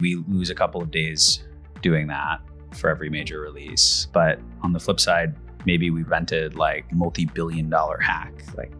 We lose a couple of days doing that for every major release. But on the flip side, maybe we rented like multi-billion-dollar hack, like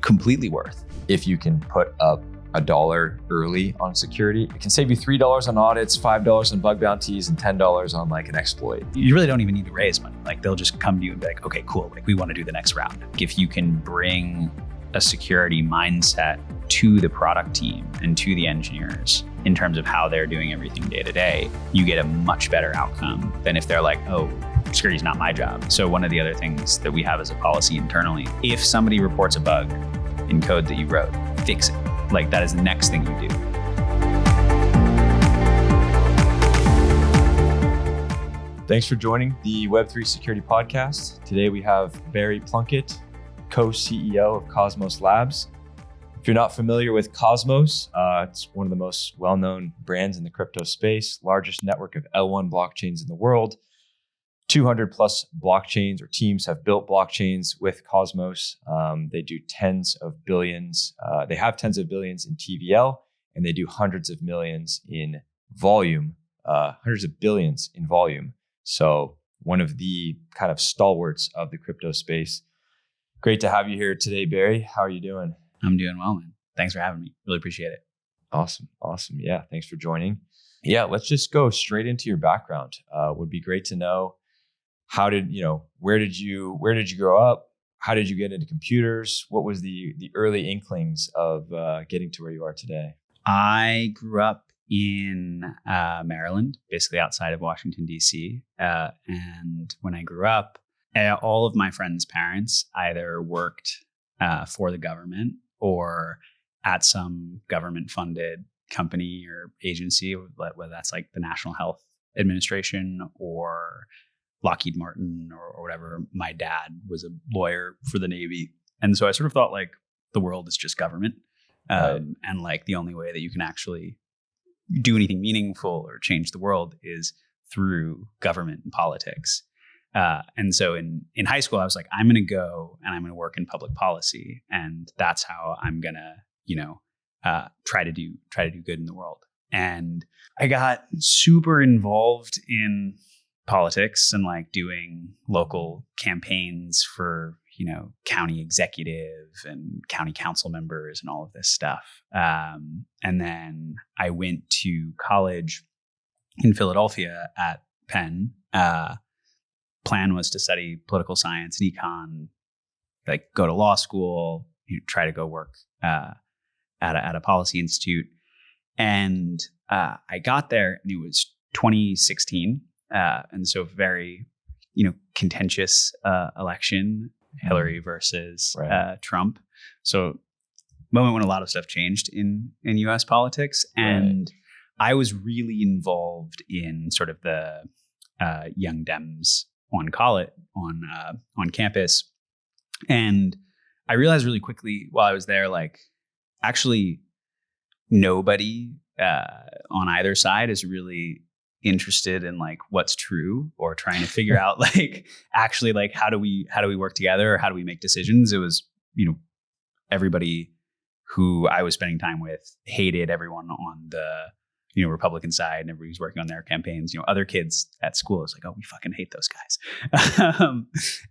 completely worth. If you can put up $1 early on security, it can save you $3 on audits, $5 on bug bounties, and $10 on like an exploit. You really don't even need to raise money. Like they'll just come to you and be like, okay, cool. Like we want to do the next round. If you can bring a security mindset to the product team and to the engineers in terms of how they're doing everything day to day, you get a much better outcome than if they're like, oh, security is not my job. So one of the other things that we have as a policy internally, if somebody reports a bug in code that you wrote, fix it. Like that is the next thing you do. Thanks for joining the Web3 Security Podcast. Today we have Barry Plunkett, co-CEO of Cosmos Labs. If you're not familiar with Cosmos, it's one of the most well-known brands in the crypto space, largest network of L1 blockchains in the world. 200 plus blockchains or teams have built blockchains with Cosmos. They do tens of billions. They have tens of billions in TVL, and they do hundreds of millions in volume, hundreds of billions in volume. So one of the kind of stalwarts of the crypto space. Great to have you here today, Barry. How are you doing? I'm doing well, man. Thanks for having me. Really appreciate it. Awesome. Yeah, thanks for joining. Yeah, let's just go straight into your background. Would be great to know where did you grow up? How did you get into computers? What was the early inklings of getting to where you are today? I grew up in Maryland, basically outside of Washington, D.C. And when I grew up, all of my friends' parents either worked for the government or at some government-funded company or agency, whether that's like the National Health Administration or Lockheed Martin or whatever. My dad was a lawyer for the Navy. And so I sort of thought like the world is just government. Right. And like the only way that you can actually do anything meaningful or change the world is through government and politics. And so in high school, I was like, I'm going to go and I'm going to work in public policy. And that's how I'm going to, try to do good in the world. And I got super involved in politics and like doing local campaigns for, county executive and county council members and all of this stuff. And then I went to college in Philadelphia at Penn. Plan was to study political science and econ, like go to law school, try to go work at a policy institute. And I got there and it was 2016. And so very, contentious election, Hillary versus Trump. So moment when a lot of stuff changed in US politics. And I was really involved in sort of the Young Dems on campus. And I realized really quickly while I was there, like actually nobody on either side is really interested in like what's true or trying to figure out like actually like how do we work together or how do we make decisions. It was, everybody who I was spending time with hated everyone on the Republican side, and everybody was working on their campaigns. Other kids at school was like, oh, we fucking hate those guys.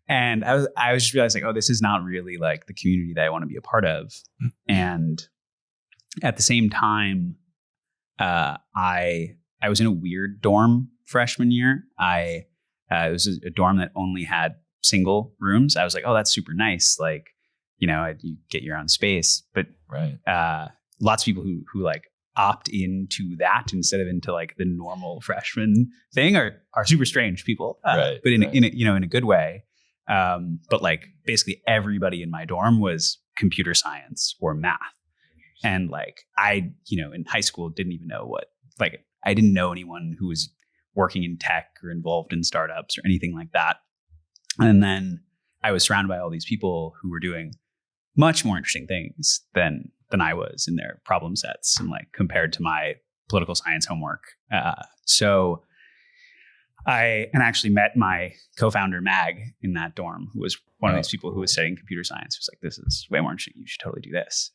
And I was just realizing, like, oh, this is not really like the community that I want to be a part of. And at the same time, I was in a weird dorm freshman year. It was a dorm that only had single rooms. I was like, oh, that's super nice. Like, you get your own space. But lots of people who like opt into that instead of into like the normal freshman thing are super strange people, but in a good way. But like basically everybody in my dorm was computer science or math. And like I, in high school didn't even know I didn't know anyone who was working in tech or involved in startups or anything like that. And then I was surrounded by all these people who were doing much more interesting things than I was in their problem sets and like compared to my political science homework. So I actually met my co-founder Mag in that dorm, who was one of these people who was studying computer science. Who was like, this is way more interesting. You should totally do this.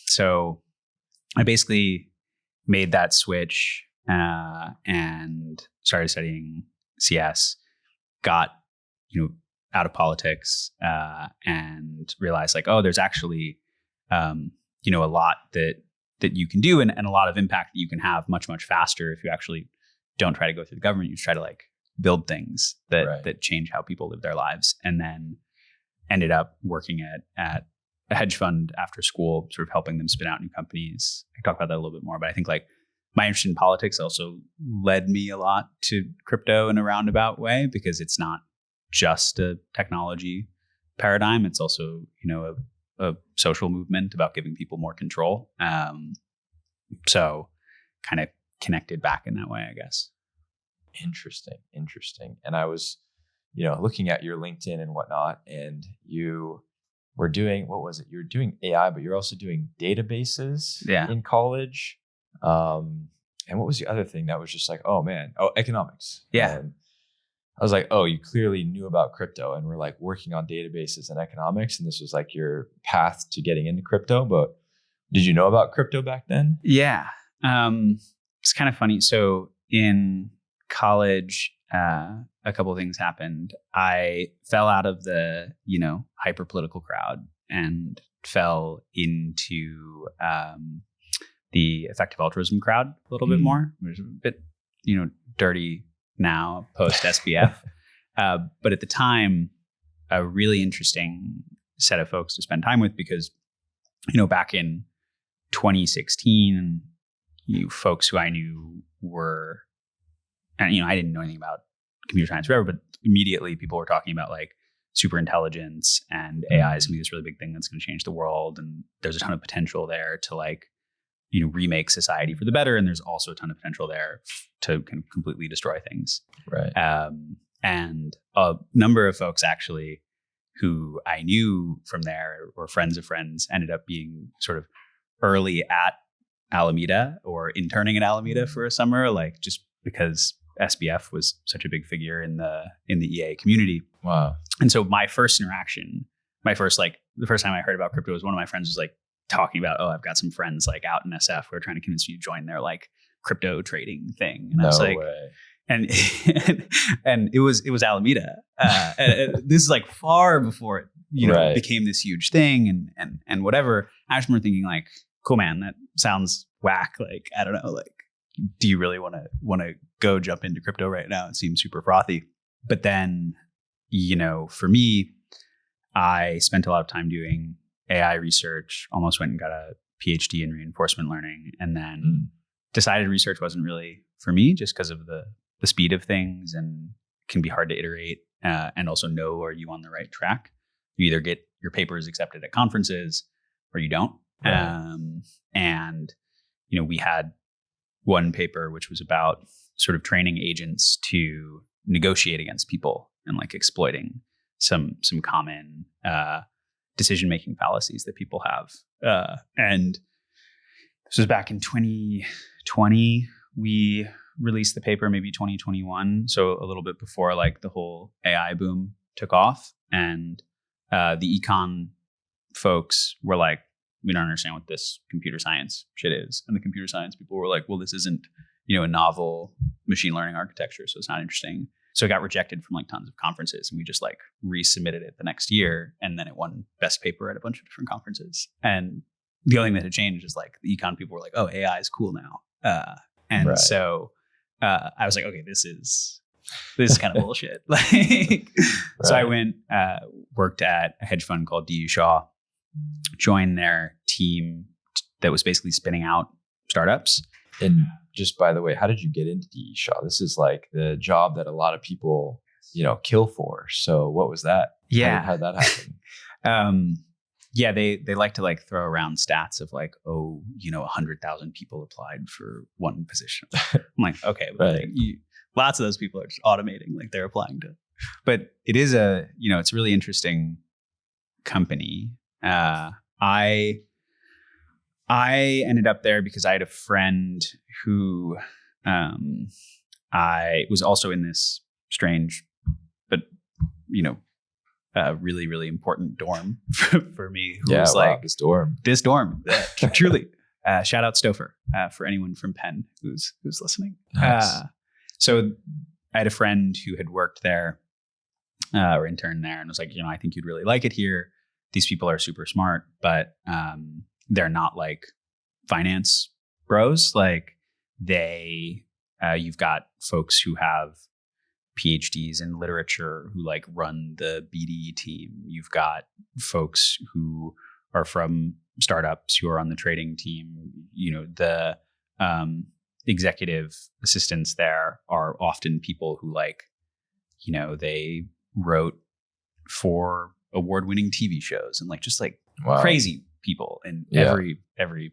So I basically made that switch and started studying CS, got, out of politics and realized like, oh, there's actually, a lot that you can do and a lot of impact that you can have much, much faster if you actually don't try to go through the government. You just try to like build things that change how people live their lives. And then ended up working at a hedge fund after school, sort of helping them spin out new companies. I can talk about that a little bit more, but I think like my interest in politics also led me a lot to crypto in a roundabout way, because it's not just a technology paradigm. It's also, a social movement about giving people more control. So kind of connected back in that way, I guess. Interesting. And I was, looking at your LinkedIn and whatnot, and you were doing, what was it? You're doing AI, but you're also doing databases in college. And what was the other thing that was just like, oh man, economics. Yeah. And I was like, oh, you clearly knew about crypto and we're like working on databases and economics. And this was like your path to getting into crypto. But did you know about crypto back then? Yeah. It's kind of funny. So in college, a couple of things happened. I fell out of the, hyper political crowd and fell into the effective altruism crowd a little bit more, which is a bit, dirty now post SBF. But at the time, a really interesting set of folks to spend time with, because, back in 2016, folks who I knew were, and, I didn't know anything about computer science forever, but immediately people were talking about like super intelligence and AI is going to be this really big thing that's going to change the world. And there's a ton of potential there to like, remake society for the better. And there's also a ton of potential there to kind of completely destroy things. Right. And a number of folks actually who I knew from there or friends of friends ended up being sort of early at Alameda or interning at Alameda for a summer, like just because SBF was such a big figure in the EA community. Wow. And so my first interaction, the first time I heard about crypto was one of my friends was like talking about, oh, I've got some friends like out in SF who are trying to convince me to join their like crypto trading thing. And I was like, way. And it was Alameda. And this is like far before it, became this huge thing and whatever. I just remember thinking like, cool, man, that sounds whack. Like, I don't know, like, do you really want to go jump into crypto right now? It seems super frothy. But then, for me, I spent a lot of time doing AI research, almost went and got a PhD in reinforcement learning, and then decided research wasn't really for me just because of the speed of things and can be hard to iterate and also know, are you on the right track? You either get your papers accepted at conferences or you don't. Right. And, we had one paper which was about sort of training agents to negotiate against people and like exploiting some common decision-making fallacies that people have. And this was back in 2020. We released the paper maybe 2021. So a little bit before like the whole AI boom took off. And the econ folks were like, we don't understand what this computer science shit is. And the computer science people were like, well, this isn't, a novel machine learning architecture, so it's not interesting. So it got rejected from like tons of conferences, and we just like resubmitted it the next year, and then it won best paper at a bunch of different conferences. And the only thing that had changed is like the econ people were like, oh, AI is cool now. So I was like, okay, this is kind of bullshit. So I went, worked at a hedge fund called DU Shaw, joined their team that was basically spinning out startups. And just by the way, how did you get into DE Shaw? This is like the job that a lot of people, kill for. So what was that? Yeah. How did that happen? Yeah, they like to like throw around stats of like, 100,000 people applied for one position. I'm like, okay, but Right. Lots of those people are just automating, like they're applying to. But it is it's a really interesting company. I ended up there because I had a friend who I was also in this strange, but really, really important dorm for me. Who was like this dorm. Truly. Shout out Stouffer for anyone from Penn who's listening. Nice. So I had a friend who had worked there or interned there and was like, I think you'd really like it here. These people are super smart, but they're not like finance bros. Like you've got folks who have PhDs in literature who like run the BD team. You've got folks who are from startups who are on the trading team. The executive assistants there are often people who like, they wrote for award-winning TV shows and like just like crazy people in every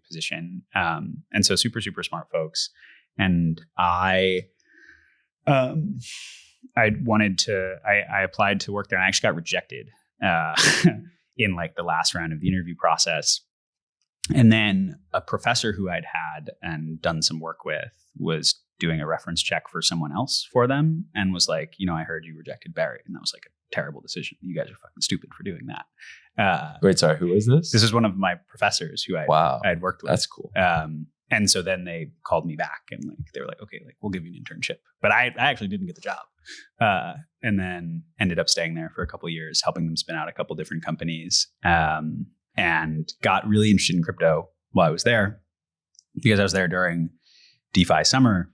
position. And so super, super smart folks. And I applied to work there and I actually got rejected in like the last round of the interview process. And then a professor who I'd had and done some work with was doing a reference check for someone else for them and was like, I heard you rejected Barry. And that was like a terrible decision. You guys are fucking stupid for doing that. Wait, sorry, who was this? This is one of my professors who I had worked with. That's cool. And so then they called me back and like they were like, okay, like we'll give you an internship. But I actually didn't get the job. And then ended up staying there for a couple of years, helping them spin out a couple of different companies. And got really interested in crypto while I was there because I was there during DeFi summer.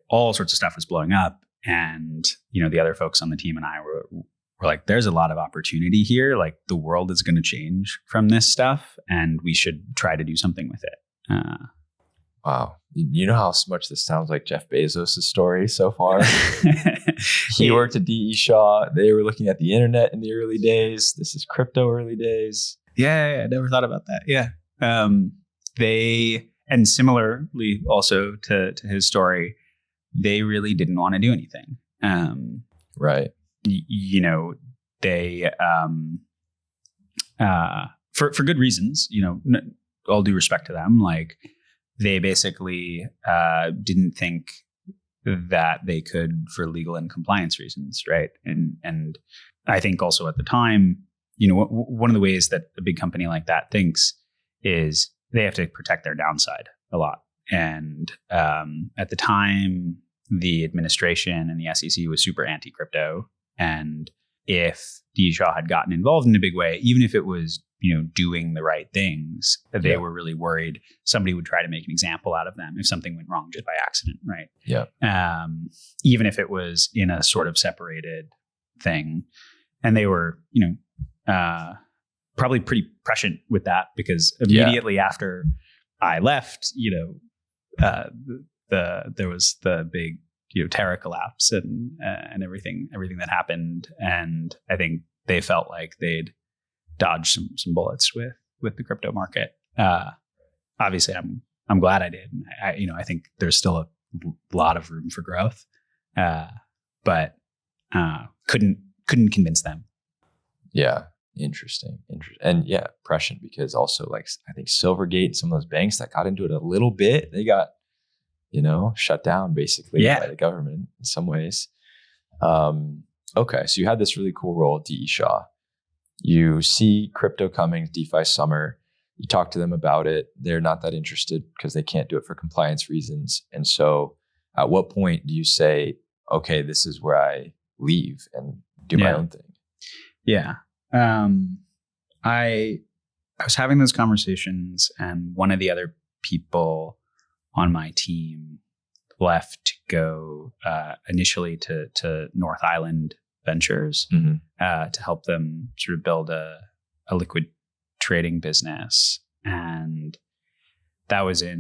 All sorts of stuff was blowing up. And, the other folks on the team and I were like, there's a lot of opportunity here. Like the world is going to change from this stuff and we should try to do something with it. Wow. You know how much this sounds like Jeff Bezos' story so far? He worked at D.E. Shaw. They were looking at the internet in the early days. This is crypto early days. Yeah, I never thought about that. Yeah. And similarly also to his story, they really didn't want to do anything. Right. They, for good reasons, all due respect to them, like they basically didn't think that they could for legal and compliance reasons. Right. And I think also at the time, one of the ways that a big company like that thinks is they have to protect their downside a lot. And at the time, the administration and the SEC was super anti-crypto. And if D. Shaw had gotten involved in a big way, even if it was, doing the right things, they were really worried somebody would try to make an example out of them if something went wrong just by accident. Right. Yeah. Even if it was in a sort of separated thing. And they were, probably pretty prescient with that because immediately after I left, there was the big, Terra collapse and everything that happened. And I think they felt like they'd dodged some bullets with the crypto market. Obviously I'm glad I did. And I think there's still a lot of room for growth. But couldn't convince them. Yeah. Interesting. And yeah, prescient because also like I think Silvergate, some of those banks that got into it a little bit, they got, shut down basically by the government in some ways. Okay. So you had this really cool role at D.E. Shaw. You see crypto coming, DeFi summer. You talk to them about it. They're not that interested because they can't do it for compliance reasons. And so at what point do you say, okay, this is where I leave and do my own thing? Yeah. I was having those conversations and one of the other people on my team left to go initially to North Island Ventures to help them sort of build a liquid trading business. And that was I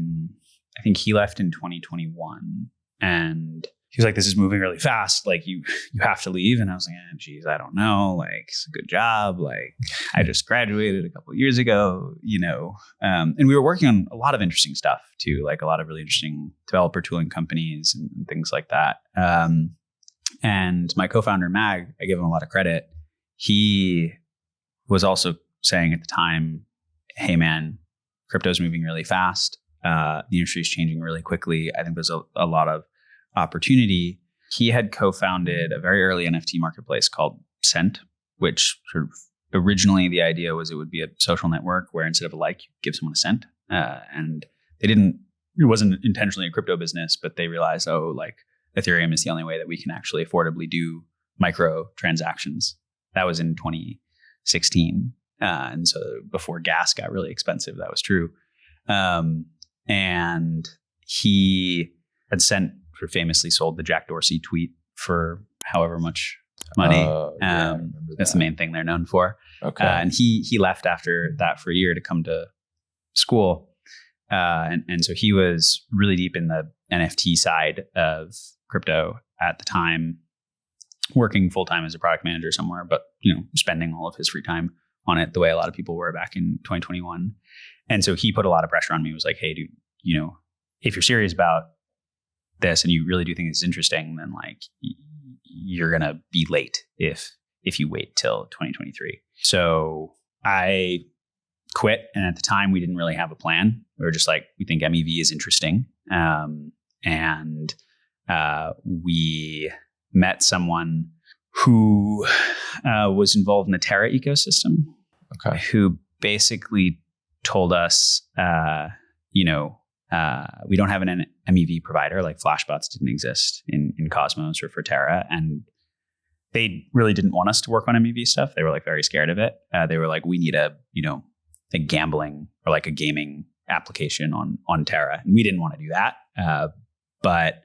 think he left in 2021 and he was like, this is moving really fast. Like you have to leave. And I was like, geez, I don't know. Like it's a good job. Like I just graduated a couple of years ago, and we were working on a lot of interesting stuff too, like a lot of really interesting developer tooling companies and things like that. And my co-founder, Mag, I give him a lot of credit. He was also saying at the time, hey man, crypto's moving really fast. The industry is changing really quickly. I think there's a lot of opportunity. He had co-founded a very early NFT marketplace called Cent, which sort of originally the idea was it would be a social network where instead of a like, you give someone a cent. and it wasn't intentionally a crypto business, but they realized, like Ethereum is the only way that we can actually affordably do micro transactions. That was in 2016. And so before gas got really expensive, that was true. And he had famously sold the Jack Dorsey tweet for however much money. That's the main thing they're known for. Okay. And he left after that for a year to come to school. And so he was really deep in the NFT side of crypto at the time, working full-time as a product manager somewhere, but spending all of his free time on it the way a lot of people were back in 2021. And so he put a lot of pressure on me. He was like, hey, dude, if you're serious about this and you really do think it's interesting, then like you're going to be late if you wait till 2023. So I quit. And at the time we didn't really have a plan. We were just like, we think MEV is interesting. And we met someone who was involved in the Terra ecosystem, who basically told us, we don't have an MEV provider, like Flashbots didn't exist in Cosmos or for Terra. And they really didn't want us to work on MEV stuff. They were like very scared of it. They were like, we need a gambling or like a gaming application on Terra. And we didn't want to do that. But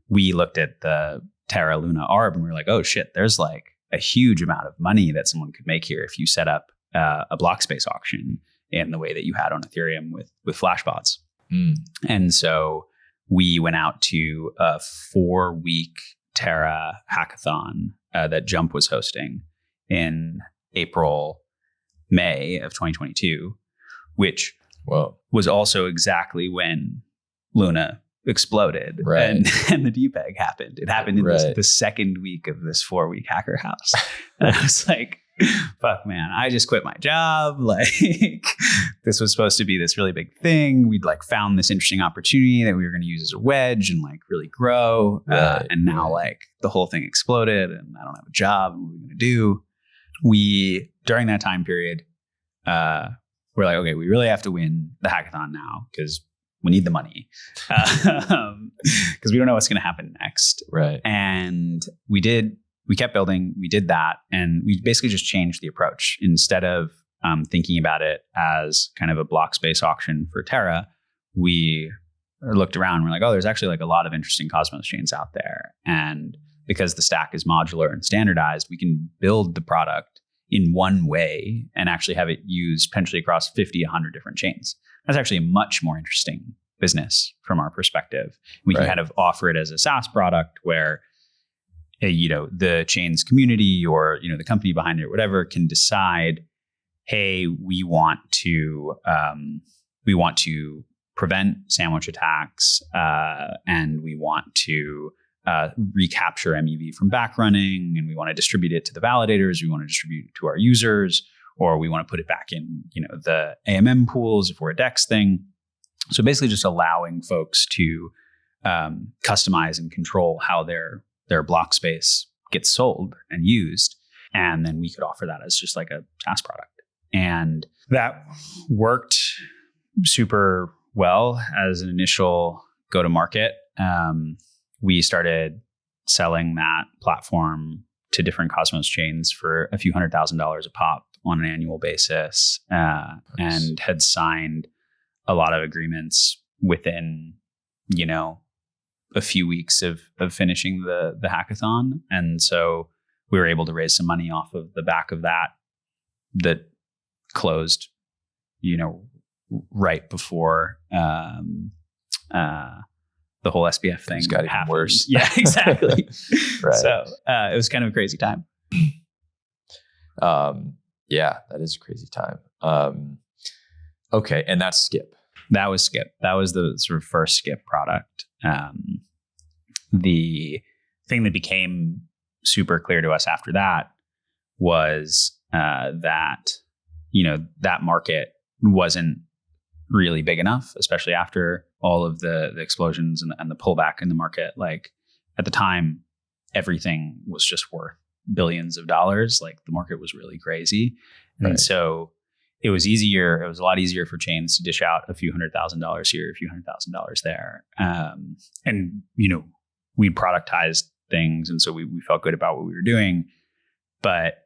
we looked at the Terra Luna Arb and we were like, oh shit, there's like a huge amount of money that someone could make here if you set up a block space auction in the way that you had on Ethereum with Flashbots. And so we went out to a 4-week Terra hackathon that Jump was hosting in May of 2022, which was also exactly when Luna exploded and the DPEG happened. It happened in the second week of this 4-week hacker house. And I was like, fuck man, I just quit my job. Like this was supposed to be this really big thing. We'd like found this interesting opportunity that we were going to use as a wedge and like really grow. And now like the whole thing exploded and I don't have a job. And what are we going to do? During that time period, we're like, okay, we really have to win the hackathon now because we need the money because we don't know what's going to happen next. Right. And we kept building, we did that. And we basically just changed the approach. Instead of thinking about it as kind of a block space auction for Terra, we looked around and we're like, oh, there's actually like a lot of interesting Cosmos chains out there. And because the stack is modular and standardized, we can build the product in one way and actually have it used potentially across 50, 100 different chains. That's actually a much more interesting business from our perspective. We can kind of offer it as a SaaS product where, the chain's community or, the company behind it, whatever, can decide, hey, we want to prevent sandwich attacks and we want to recapture MEV from backrunning, and we want to distribute it to the validators. We want to distribute it to our users, or we want to put it back in, the AMM pools if we're a DEX thing. So basically just allowing folks to customize and control how their block space gets sold and used. And then we could offer that as just like a SaaS product. And that worked super well as an initial go-to-market. We started selling that platform to different Cosmos chains for a few $100,000 a pop on an annual basis, and had signed a lot of agreements within, a few weeks of finishing the hackathon. And so we were able to raise some money off of the back of that closed, right before the whole SBF thing got even happened. Worse. Yeah, exactly. Right. So it was kind of a crazy time. Yeah, that is a crazy time. Okay. And that's Skip. That was Skip. That was the sort of first Skip product. The thing that became super clear to us after that was that market wasn't really big enough, especially after all of the explosions and the pullback in the market. Like at the time, everything was just worth billions of dollars. Like the market was really crazy. And so it was easier. It was a lot easier for chains to dish out a few $100,000 here, a few $100,000 there. And, we productized things. And so we felt good about what we were doing. But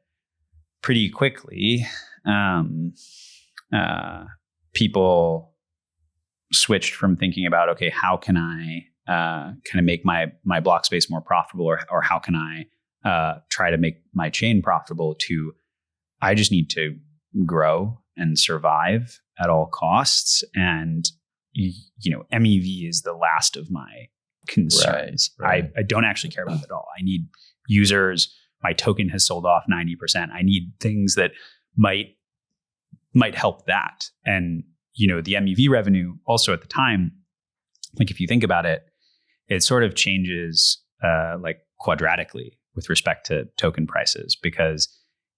pretty quickly, people switched from thinking about, okay, how can I kind of make my block space more profitable, or how can I try to make my chain profitable, to I just need to grow and survive at all costs. And, MEV is the last of my concerns. Right. I don't actually care about that at all. I need users. My token has sold off 90%. I need things that might help that. And, the MEV revenue also at the time, like if you think about it, it sort of changes like quadratically with respect to token prices, because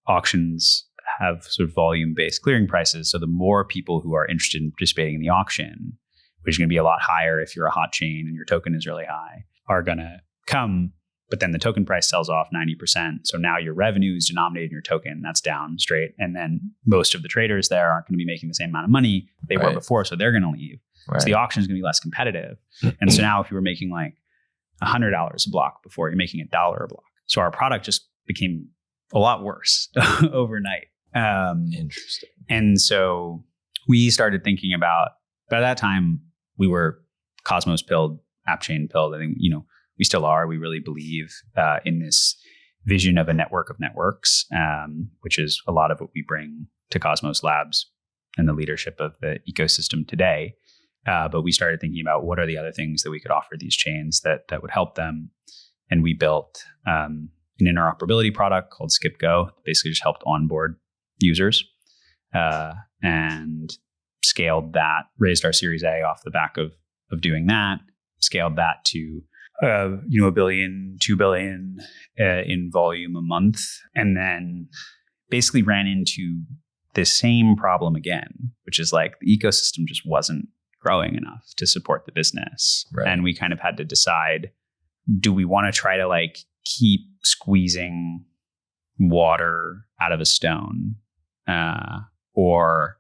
auctions have sort of volume-based clearing prices. So the more people who are interested in participating in the auction, which is going to be a lot higher if you're a hot chain and your token is really high, are going to come. But then the token price sells off 90%. So now your revenue is denominated in your token. That's down straight. And then most of the traders there aren't going to be making the same amount of money they were before. So they're going to leave. So the auction is going to be less competitive. And so now if you were making like $100 a block before, you're making $1 a block. So our product just became a lot worse overnight. Interesting. And so we started thinking about, by that time, we were Cosmos pilled, app chain pilled. I think, we still are. We really believe in this vision of a network of networks, which is a lot of what we bring to Cosmos Labs and the leadership of the ecosystem today. But we started thinking about what are the other things that we could offer these chains that would help them. And we built an interoperability product called SkipGo, that basically just helped onboard users, and scaled that, raised our Series A off the back of doing that, scaled that to $1 billion, $2 billion in volume a month, and then basically ran into the same problem again, which is like the ecosystem just wasn't growing enough to support the business. Right. And we kind of had to decide, do we want to try to like keep squeezing water out of a stone, or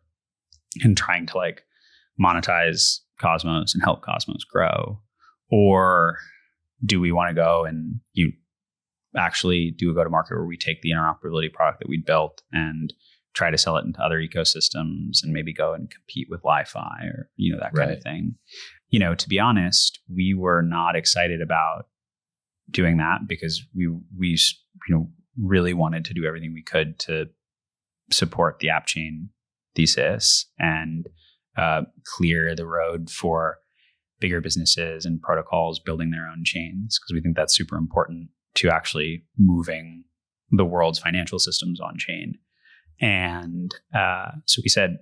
in trying to like monetize Cosmos and help Cosmos grow? Or do we want to go and actually do a go-to-market where we take the interoperability product that we built and try to sell it into other ecosystems and maybe go and compete with Li-Fi or, that kind of thing? To be honest, we were not excited about doing that, because we really wanted to do everything we could to support the app chain thesis and clear the road for bigger businesses and protocols building their own chains, because we think that's super important to actually moving the world's financial systems on chain. And so we said,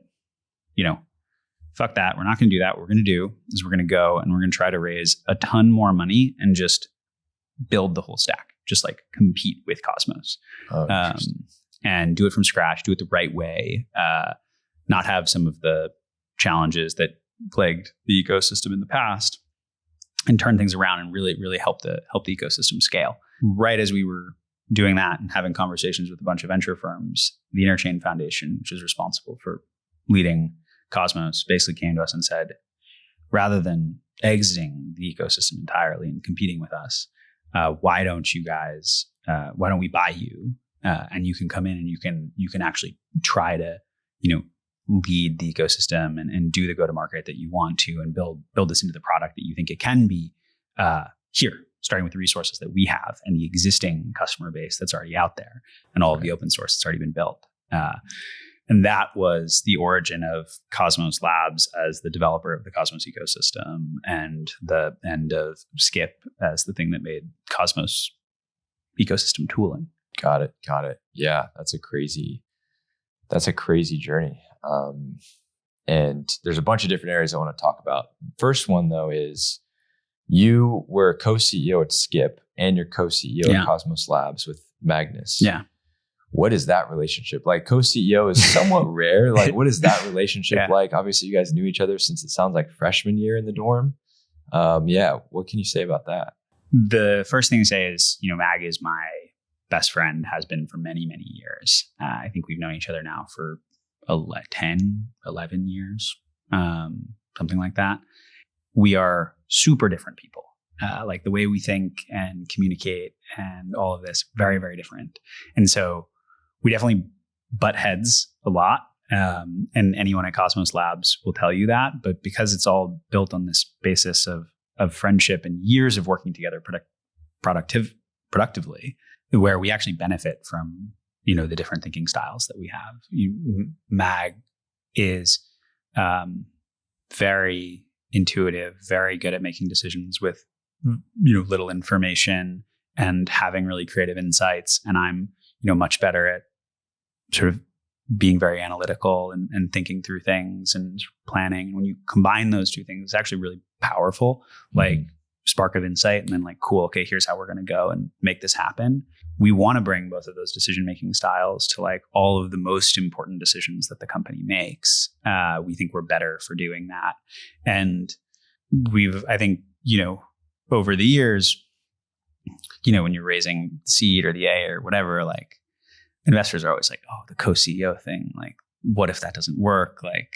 fuck that. We're not going to do that. What we're going to do is we're going to go and we're going to try to raise a ton more money and just build the whole stack, just like compete with Cosmos, and do it from scratch, do it the right way, not have some of the challenges that plagued the ecosystem in the past, and turn things around and really, really help the ecosystem scale. Right as we were doing that and having conversations with a bunch of venture firms, the Interchain Foundation, which is responsible for leading Cosmos, basically came to us and said, rather than exiting the ecosystem entirely and competing with us, why don't we buy you? And you can come in and you can actually try to, lead the ecosystem and do the go-to-market that you want to, and build this into the product that you think it can be, here, starting with the resources that we have and the existing customer base that's already out there and all of the open source that's already been built. And that was the origin of Cosmos Labs as the developer of the Cosmos ecosystem, and the end of Skip as the thing that made Cosmos ecosystem tooling. Got it. Yeah, that's a crazy journey. And there's a bunch of different areas I want to talk about. First one though is you were co-CEO at Skip and you're co-CEO at Cosmos Labs with Magnus. Yeah. What is that relationship like? Co-CEO is somewhat rare. Like, what is that relationship like? Obviously, you guys knew each other since it sounds like freshman year in the dorm. What can you say about that? The first thing to say is, Mag is my best friend, has been for many, many years. I think we've known each other now for 10, 11 years, something like that. We are super different people. Like the way we think and communicate and all of this, very, very different. And so we definitely butt heads a lot. And anyone at Cosmos Labs will tell you that. But because it's all built on this basis of friendship and years of working together productively, where we actually benefit from, the different thinking styles that we have. Mag is very intuitive, very good at making decisions with little information and having really creative insights. And I'm much better at sort of being very analytical and thinking through things and planning. When you combine those two things, it's actually really powerful. Like spark of insight, and then like, cool, okay, here's how we're going to go and make this happen. We want to bring both of those decision-making styles to like all of the most important decisions that the company makes. We think we're better for doing that. And I think, over the years, when you're raising the seed or the A or whatever, like investors are always like, oh, the co-CEO thing, like, what if that doesn't work? Like,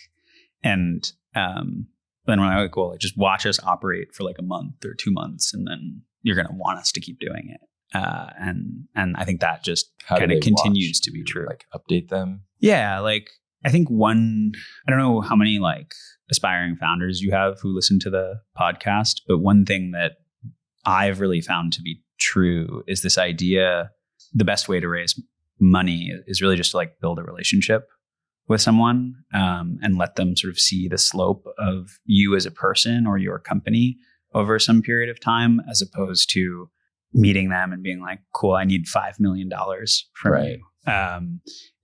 and then we're like, well, just watch us operate for like a month or 2 months, and then you're going to want us to keep doing it. And I think that just kind of continues to be true. Like update them. Yeah. Like I think I don't know how many like aspiring founders you have who listen to the podcast, but one thing that I've really found to be true is this idea, the best way to raise money is really just to like build a relationship with someone, and let them sort of see the slope of you as a person or your company over some period of time, as opposed to meeting them and being like, cool, I need $5 million from you.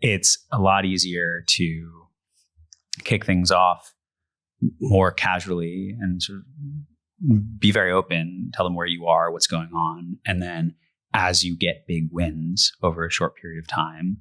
It's a lot easier to kick things off more casually and sort of be very open, tell them where you are, what's going on. And then as you get big wins over a short period of time,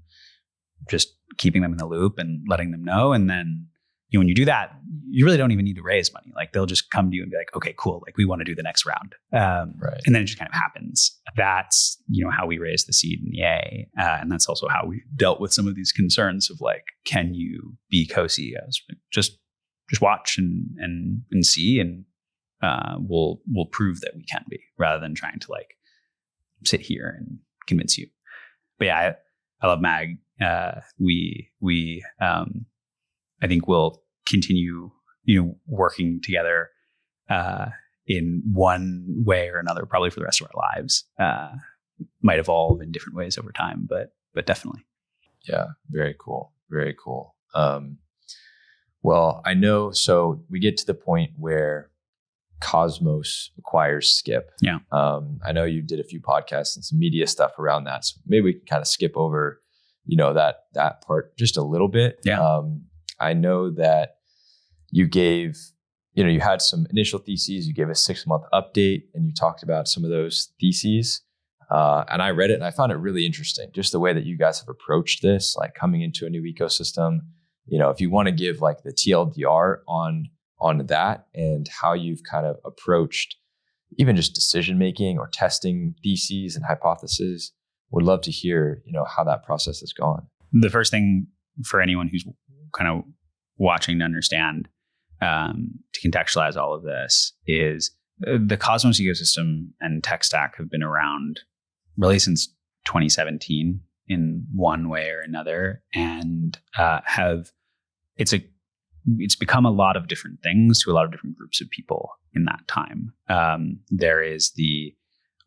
just keeping them in the loop and letting them know. And then when you do that, you really don't even need to raise money. Like they'll just come to you and be like, okay, cool. Like we want to do the next round. And then it just kind of happens. That's, how we raise the seed and the A. And that's also how we dealt with some of these concerns of like, can you be co-CEOs? Just watch and see, and we'll prove that we can be, rather than trying to like sit here and convince you. But yeah, I love Mag. I think we'll continue, working together in one way or another, probably for the rest of our lives. Might evolve in different ways over time, but definitely. Yeah, very cool. Very cool. Well, I know. So we get to the point where Cosmos acquires Skip. Yeah. I know you did a few podcasts and some media stuff around that. So maybe we can kind of skip over, that part just a little bit. Yeah. I know that you gave, you had some initial theses, you gave a 6-month update, and you talked about some of those theses. And I read it and I found it really interesting, just the way that you guys have approached this, like coming into a new ecosystem. If you want to give like the TLDR on that and how you've kind of approached even just decision-making or testing theses and hypotheses, would love to hear, how that process has gone. The first thing for anyone who's kind of watching to understand, to contextualize all of this, is the Cosmos ecosystem and tech stack have been around really since 2017 in one way or another, and it's become a lot of different things to a lot of different groups of people in that time. There is the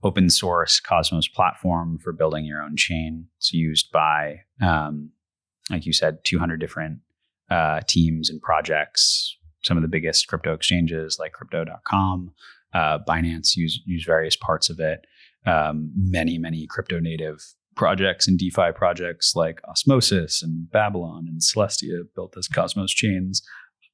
open source Cosmos platform for building your own chain. It's used by, like you said, 200 different teams and projects. Some of the biggest crypto exchanges like crypto.com, Binance use various parts of it. Many crypto native projects and DeFi projects like Osmosis and Babylon and Celestia built as Cosmos chains.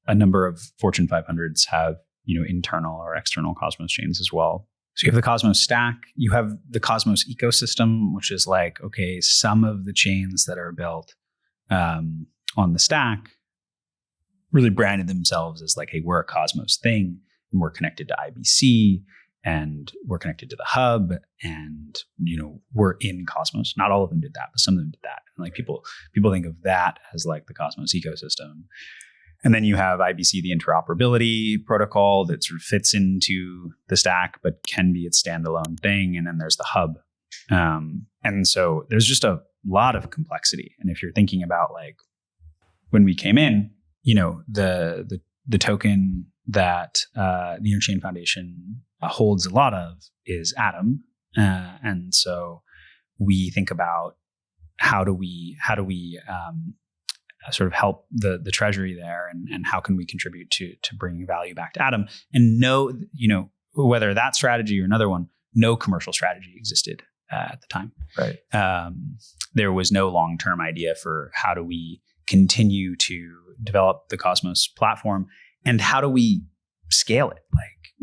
A number of Fortune 500s have, internal or external Cosmos chains as well. So you have the Cosmos stack, you have the Cosmos ecosystem, which is like, okay, some of the chains that are built on the stack really branded themselves as like, hey, we're a Cosmos thing, and we're connected to IBC, and we're connected to the hub, and we're in Cosmos. Not all of them did that, but some of them did that. And like people think of that as like the Cosmos ecosystem. And then you have IBC, the interoperability protocol that sort of fits into the stack, but can be its standalone thing. And then there's the hub. And so there's just a lot of complexity. And if you're thinking about like when we came in, the token that the Interchain Foundation holds a lot of is Atom. And so we think about how do we sort of help the treasury there, and how can we contribute to bringing value back to Atom, and whether that strategy or another one, no commercial strategy existed at the time. Right. There was no long-term idea for how do we continue to develop the Cosmos platform, and how do we scale it? Like,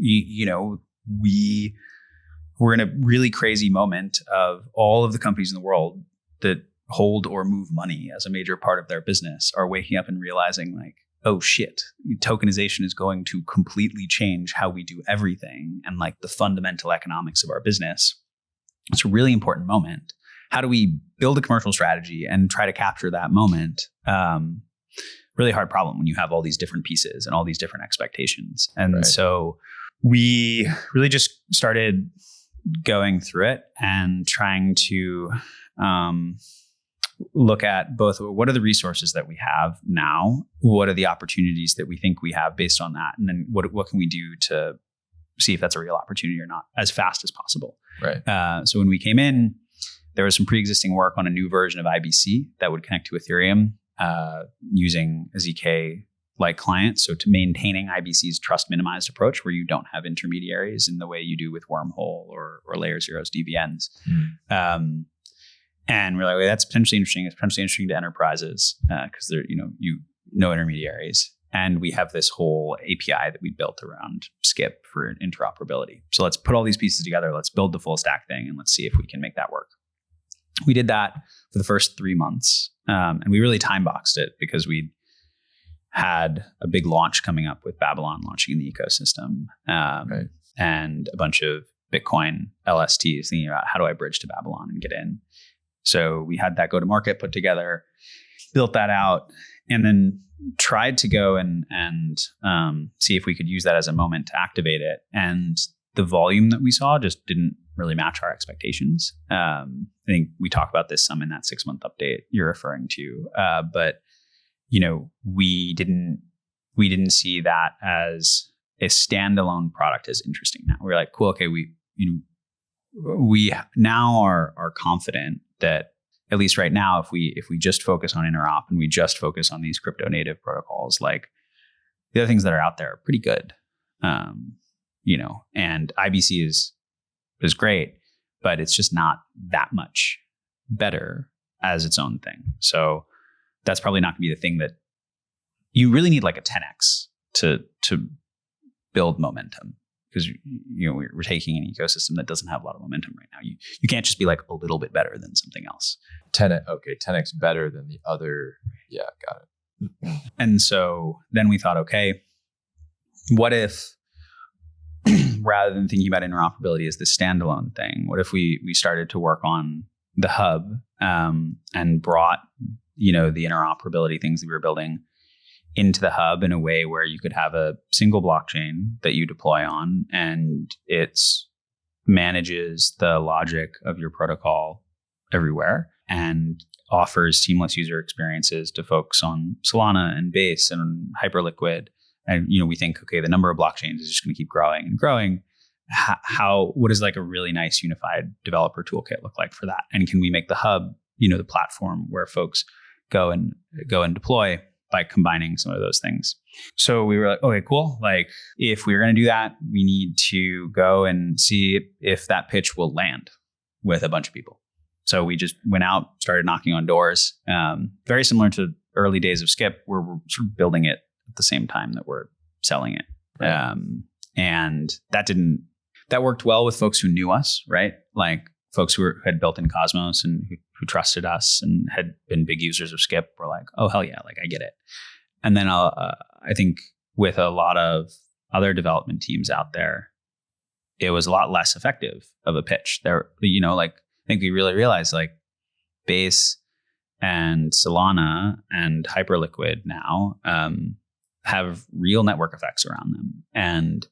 we're in a really crazy moment of all of the companies in the world that hold or move money as a major part of their business are waking up and realizing like, oh shit, tokenization is going to completely change how we do everything and like the fundamental economics of our business. It's a really important moment. How do we build a commercial strategy and try to capture that moment? Really hard problem when you have all these different pieces and all these different expectations. And so we really just started going through it and trying to look at both what are the resources that we have now, what are the opportunities that we think we have based on that, and then what can we do to see if that's a real opportunity or not as fast as possible. Right. So when we came in, there was some pre-existing work on a new version of IBC that would connect to Ethereum using a ZK-like client. So to maintaining IBC's trust minimized approach, where you don't have intermediaries in the way you do with Wormhole or Layer Zero's DVNs. And we're like, well, that's potentially interesting. It's potentially interesting to enterprises because they're, no intermediaries. And we have this whole API that we built around Skip for interoperability. So let's put all these pieces together. Let's build the full stack thing and let's see if we can make that work. We did that for the first 3 months. And we really time boxed it because we had a big launch coming up with Babylon launching in the ecosystem and a bunch of Bitcoin LSTs thinking about how do I bridge to Babylon and get in. So we had that go to market put together, built that out, and then tried to go and see if we could use that as a moment to activate it. And the volume that we saw just didn't really match our expectations. I think we talk about this some in that 6-month update you're referring to, but we didn't see that as a standalone product as interesting. Now we're like, cool, okay, we now are confident that at least right now, if we just focus on interop and we just focus on these crypto native protocols, like the other things that are out there are pretty good. And IBC is great, but it's just not that much better as its own thing. So that's probably not gonna be the thing that you really need, like a 10x to build momentum. Because we're taking an ecosystem that doesn't have a lot of momentum right now. You can't just be like a little bit better than something else. 10x better than the other. Yeah, got it. And so then we thought, okay, what if rather than thinking about interoperability as this standalone thing, what if we started to work on the hub and brought the interoperability things that we were building into the hub in a way where you could have a single blockchain that you deploy on, and it manages the logic of your protocol everywhere and offers seamless user experiences to folks on Solana and Base and Hyperliquid. And we think, okay, the number of blockchains is just going to keep growing and growing. What does like a really nice unified developer toolkit look like for that? And can we make the hub, the platform where folks go and deploy by combining some of those things? So we were like, okay, cool. Like if we were going to do that, we need to go and see if that pitch will land with a bunch of people. So we just went out, started knocking on doors, very similar to early days of Skip, where we're sort of building it at the same time that we're selling it. Right. And that worked well with folks who knew us, right? Like folks who had built in Cosmos and who trusted us and had been big users of Skip were like, oh, hell yeah, like I get it. And then I think with a lot of other development teams out there, it was a lot less effective of a pitch. There, I think we really realized like Base and Solana and Hyperliquid now have real network effects around them. And,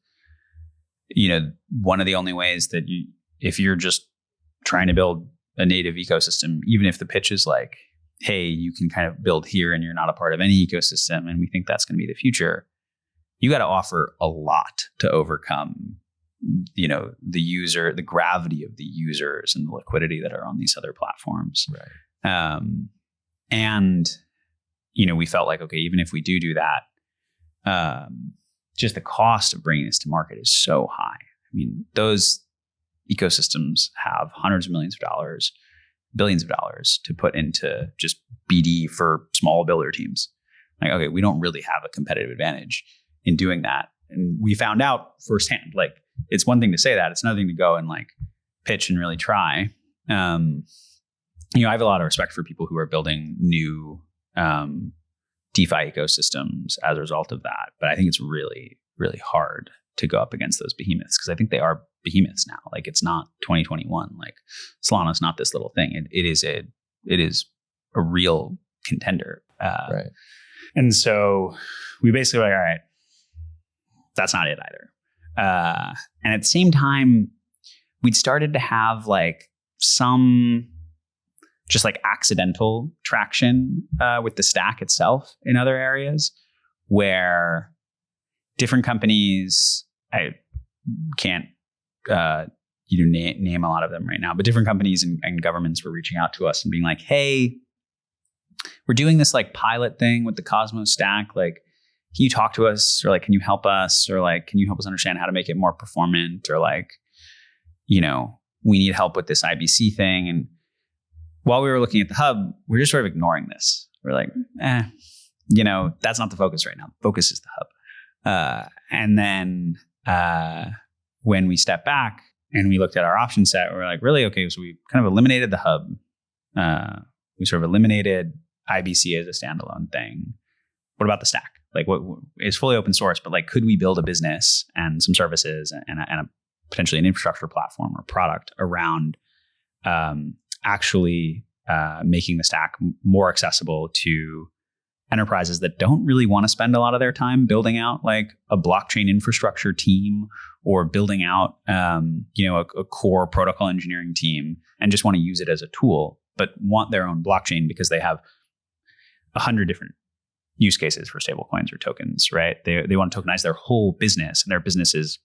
one of the only ways that if you're just trying to build a native ecosystem, even if the pitch is like, hey, you can kind of build here and you're not a part of any ecosystem, and we think that's going to be the future, you got to offer a lot to overcome, the gravity of the users and the liquidity that are on these other platforms. Right. And, we felt like, okay, even if we do that, just the cost of bringing this to market is so high. I mean, those ecosystems have hundreds of millions of dollars, billions of dollars to put into just BD for small builder teams. Like, okay, we don't really have a competitive advantage in doing that. And we found out firsthand, like, it's one thing to say that, it's another thing to go and like pitch and really try. I have a lot of respect for people who are building new DeFi ecosystems as a result of that. But I think it's really, really hard to go up against those behemoths, because I think they are behemoths now. Like, it's not 2021. Like, Solana's not this little thing. It is a real contender. Right. And so we basically were like, all right, that's not it either. And at the same time, we'd started to have like some just like accidental traction with the stack itself in other areas, where different companies, I can't name a lot of them right now, but different companies and governments were reaching out to us and being like, hey, we're doing this like pilot thing with the Cosmos stack. Like, can you talk to us, or like, can you help us, or like, can you help us understand how to make it more performant, or like, we need help with this IBC thing. And while we were looking at the hub, we're just sort of ignoring this. We're like, that's not the focus right now. The focus is the hub. And then when we stepped back and we looked at our option set, we're like, really? Okay, so we kind of eliminated the hub. We sort of eliminated IBC as a standalone thing. What about the stack? Like, what is fully open source, but like, could we build a business and some services and a potentially an infrastructure platform or product around actually making the stack more accessible to enterprises that don't really want to spend a lot of their time building out like a blockchain infrastructure team, or building out a core protocol engineering team, and just want to use it as a tool, but want their own blockchain because they have 100 different use cases for stablecoins or tokens, right? They want to tokenize their whole business, and their business is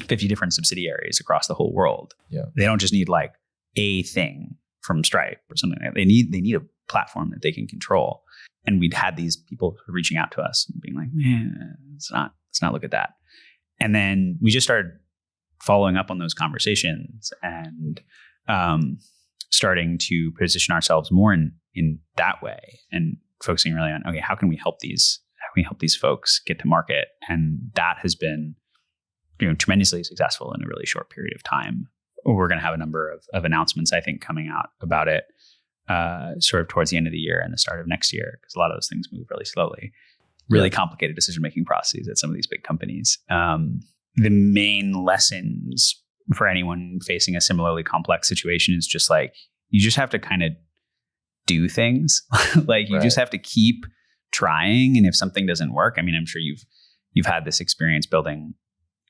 50 different subsidiaries across the whole world. Yeah. They don't just need like a thing from Stripe or something like that. They need a platform that they can control. And we'd had these people reaching out to us and being like, let's not look at that. And then we just started following up on those conversations and starting to position ourselves more in that way, and focusing really on, okay, how can we help these folks get to market? And that has been tremendously successful in a really short period of time. We're going to have a number of announcements, I think, coming out about it sort of towards the end of the year and the start of next year, because a lot of those things move really slowly. Really complicated decision-making processes at some of these big companies. The main lessons for anyone facing a similarly complex situation is just like, you just have to kind of do things. Like, you just have to keep trying. And if something doesn't work, I mean, I'm sure you've had this experience building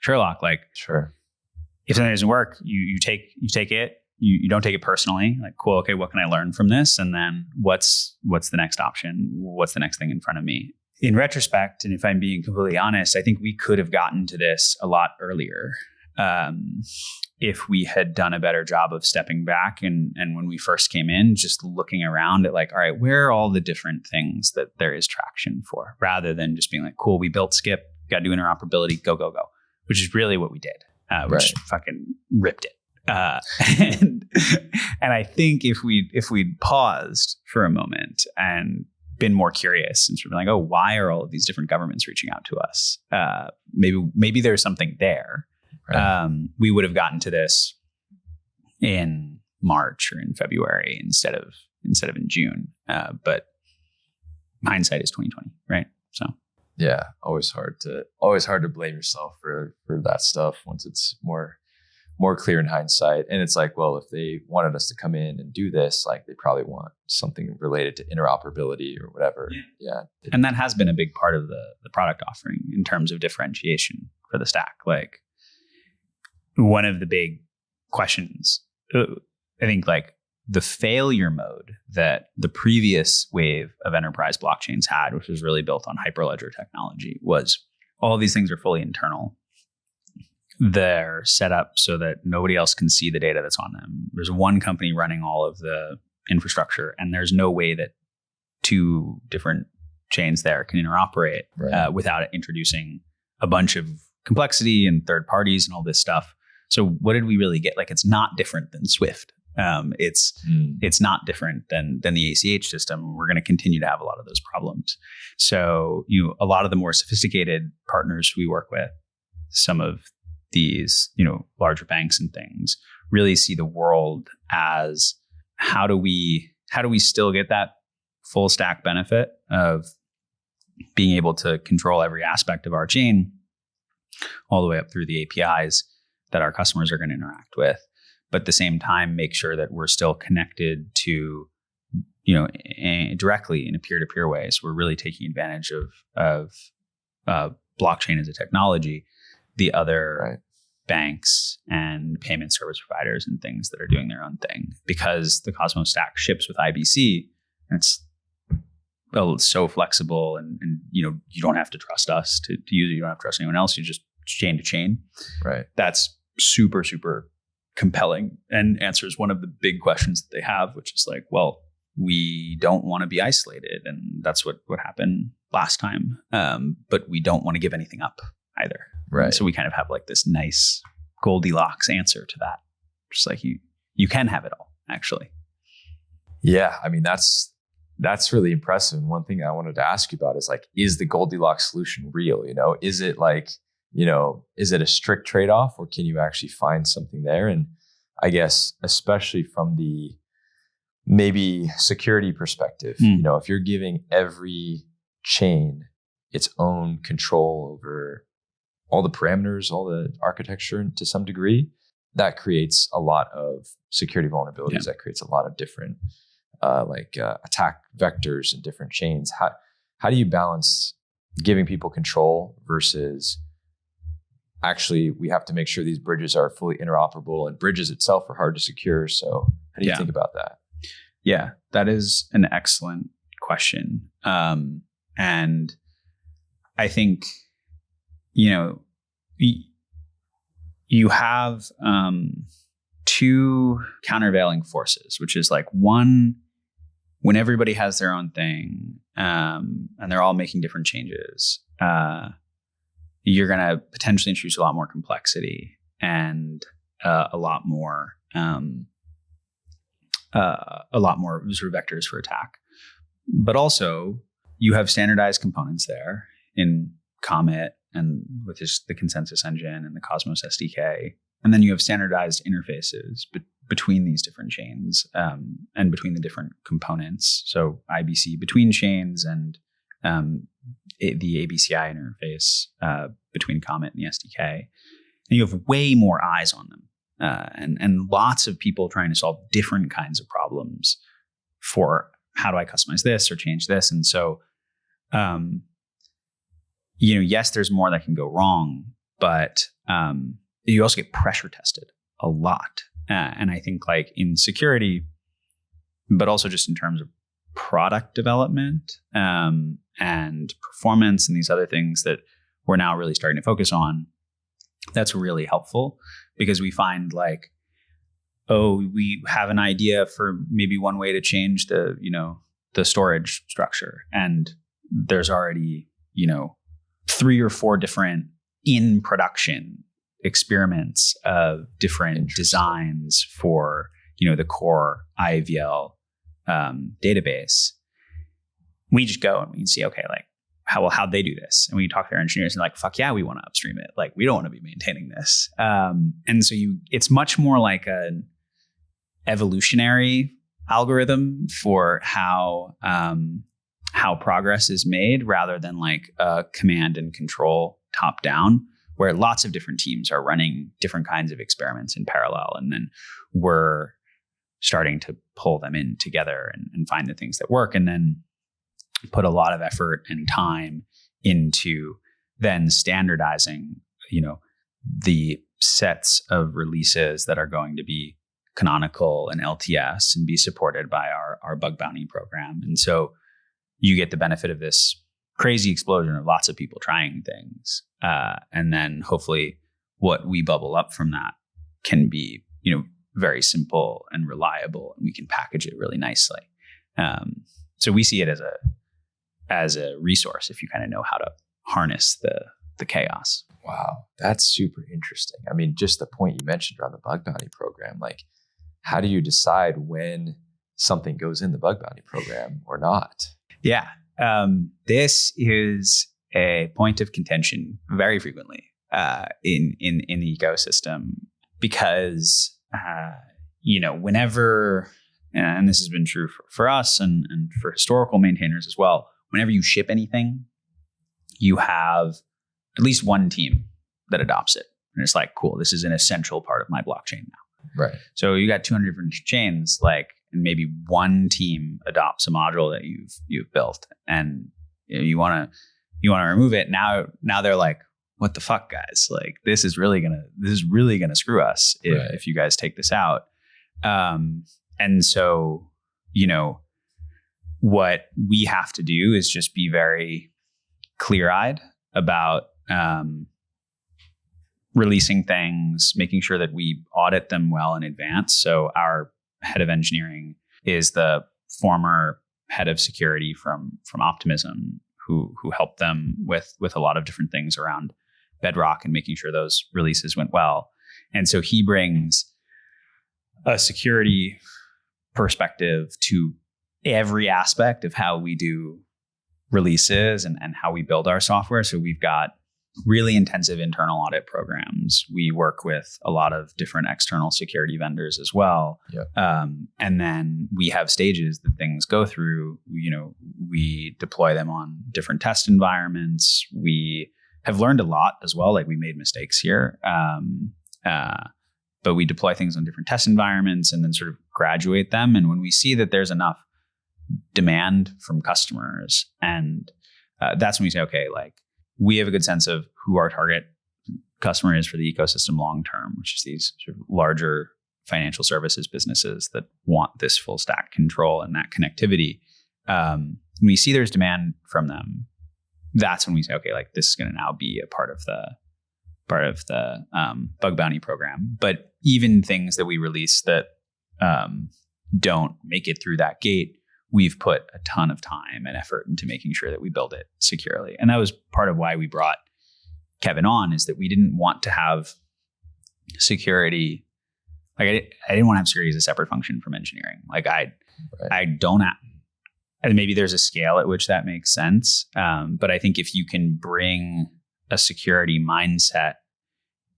Sherlock. Like, sure, if something doesn't work, you take it. You don't take it personally. Like, cool, okay, what can I learn from this? And then what's the next option? What's the next thing in front of me? In retrospect, and if I'm being completely honest, I think we could have gotten to this a lot earlier if we had done a better job of stepping back and when we first came in, just looking around at like, all right, where are all the different things that there is traction for, rather than just being like, cool, we built Skip, got to do interoperability, go, which is really what we did. We just fucking ripped it. And I think if we'd paused for a moment and been more curious and sort of like, oh, why are all of these different governments reaching out to us? Maybe there's something there. Right. We would have gotten to this in March or in February instead of in June. But hindsight is 2020, right? So Yeah, always hard to blame yourself for that stuff once it's more clear in hindsight. And it's like, well, if they wanted us to come in and do this, like they probably want something related to interoperability or whatever. Yeah. And that has been a big part of the product offering in terms of differentiation for the stack. Like one of the big questions, I think like the failure mode that the previous wave of enterprise blockchains had, which was really built on Hyperledger technology, was all these things are fully internal. They're set up so that nobody else can see the data that's on them. There's one company running all of the infrastructure, and there's no way that two different chains there can interoperate without it introducing a bunch of complexity and third parties and all this stuff. So what did we really get? Like, it's not different than Swift. It's not different than the ACH system. We're going to continue to have a lot of those problems. So, a lot of the more sophisticated partners we work with, some of these, larger banks and things, really see the world as how do we still get that full stack benefit of being able to control every aspect of our chain all the way up through the APIs that our customers are going to interact with, but at the same time make sure that we're still connected to, directly in a peer-to-peer way. So we're really taking advantage of blockchain as a technology. The other banks and payment service providers and things that are doing their own thing, because the Cosmos stack ships with IBC, and it's so flexible, and you don't have to trust us to use it. You don't have to trust anyone else. You just chain to chain. Right. That's super, super compelling and answers one of the big questions that they have, which is like, well, we don't want to be isolated, and that's what happened last time. But we don't want to give anything up either. Right. And so we kind of have like this nice Goldilocks answer to that. Just like you can have it all, actually. Yeah. I mean, that's really impressive. And one thing I wanted to ask you about is like, is the Goldilocks solution real? Is it like, is it a strict trade-off, or can you actually find something there? And I guess, especially from the maybe security perspective, if you're giving every chain its own control over all the parameters, all the architecture to some degree, that creates a lot of security vulnerabilities. Yeah. That creates a lot of different attack vectors in different chains. How do you balance giving people control versus actually we have to make sure these bridges are fully interoperable, and bridges itself are hard to secure. So how do you think about that? Yeah, that is an excellent question. And I think, you have two countervailing forces, which is like, one, when everybody has their own thing, and they're all making different changes, you're going to potentially introduce a lot more complexity and a lot more sort of vectors for attack. But also, you have standardized components there in Comet and with the consensus engine and the Cosmos SDK. And then you have standardized interfaces between these different chains and between the different components. So IBC between chains and the ABCI interface between Comet and the SDK. And you have way more eyes on them and lots of people trying to solve different kinds of problems for how do I customize this or change this. And so, yes, there's more that can go wrong, but you also get pressure tested a lot. And I think like in security, but also just in terms of product development and performance and these other things that we're now really starting to focus on, that's really helpful, because we find like, we have an idea for maybe one way to change the storage structure, and there's already 3 or 4 different in production experiments of different designs for the core IAVL database. We just go and we can see, okay, like how'd they do this? And we talk to our engineers and like, fuck yeah, we want to upstream it. Like, we don't want to be maintaining this. And so it's much more like an evolutionary algorithm for how how progress is made rather than like a command and control top down, where lots of different teams are running different kinds of experiments in parallel. And then we're starting to pull them in together and find the things that work, and then put a lot of effort and time into then standardizing, the sets of releases that are going to be canonical and LTS and be supported by our bug bounty program. And so you get the benefit of this crazy explosion of lots of people trying things. And then hopefully what we bubble up from that can be, very simple and reliable, and we can package it really nicely. So we see it as a resource if you kind of know how to harness the chaos. Wow, that's super interesting. I mean, just the point you mentioned around the bug bounty program, like how do you decide when something goes in the bug bounty program or not? Yeah, this is a point of contention very frequently in the ecosystem, because whenever, and this has been true for us and for historical maintainers as well, whenever you ship anything, you have at least one team that adopts it. And it's like, cool, this is an essential part of my blockchain now. Right. So you got 200 different chains, and maybe one team adopts a module that you've built, and you want to remove it. Now they're like, what the fuck, guys? Like, this is really gonna screw us if you guys take this out. And so, what we have to do is just be very clear-eyed about releasing things, making sure that we audit them well in advance. So our head of engineering is the former head of security from Optimism, who helped them with a lot of different things around Bedrock and making sure those releases went well. And so he brings a security perspective to every aspect of how we do releases and how we build our software. So we've got really intensive internal audit programs. We work with a lot of different external security vendors as well. Yep. And then we have stages that things go through. We deploy them on different test environments. We have learned a lot as well. Like, we made mistakes here. But we deploy things on different test environments and then sort of graduate them. And when we see that there's enough demand from customers, and that's when we say, okay, like, we have a good sense of who our target customer is for the ecosystem long term, which is these sort of larger financial services businesses that want this full stack control and that connectivity. When we see there's demand from them, that's when we say, okay, like, this is going to now be a part of the bug bounty program. But even things that we release that don't make it through that gate, we've put a ton of time and effort into making sure that we build it securely. And that was part of why we brought Kevin on, is that we didn't want to have security. Like, I didn't want to have security as a separate function from engineering. Like, I don't have, and maybe there's a scale at which that makes sense. But I think if you can bring a security mindset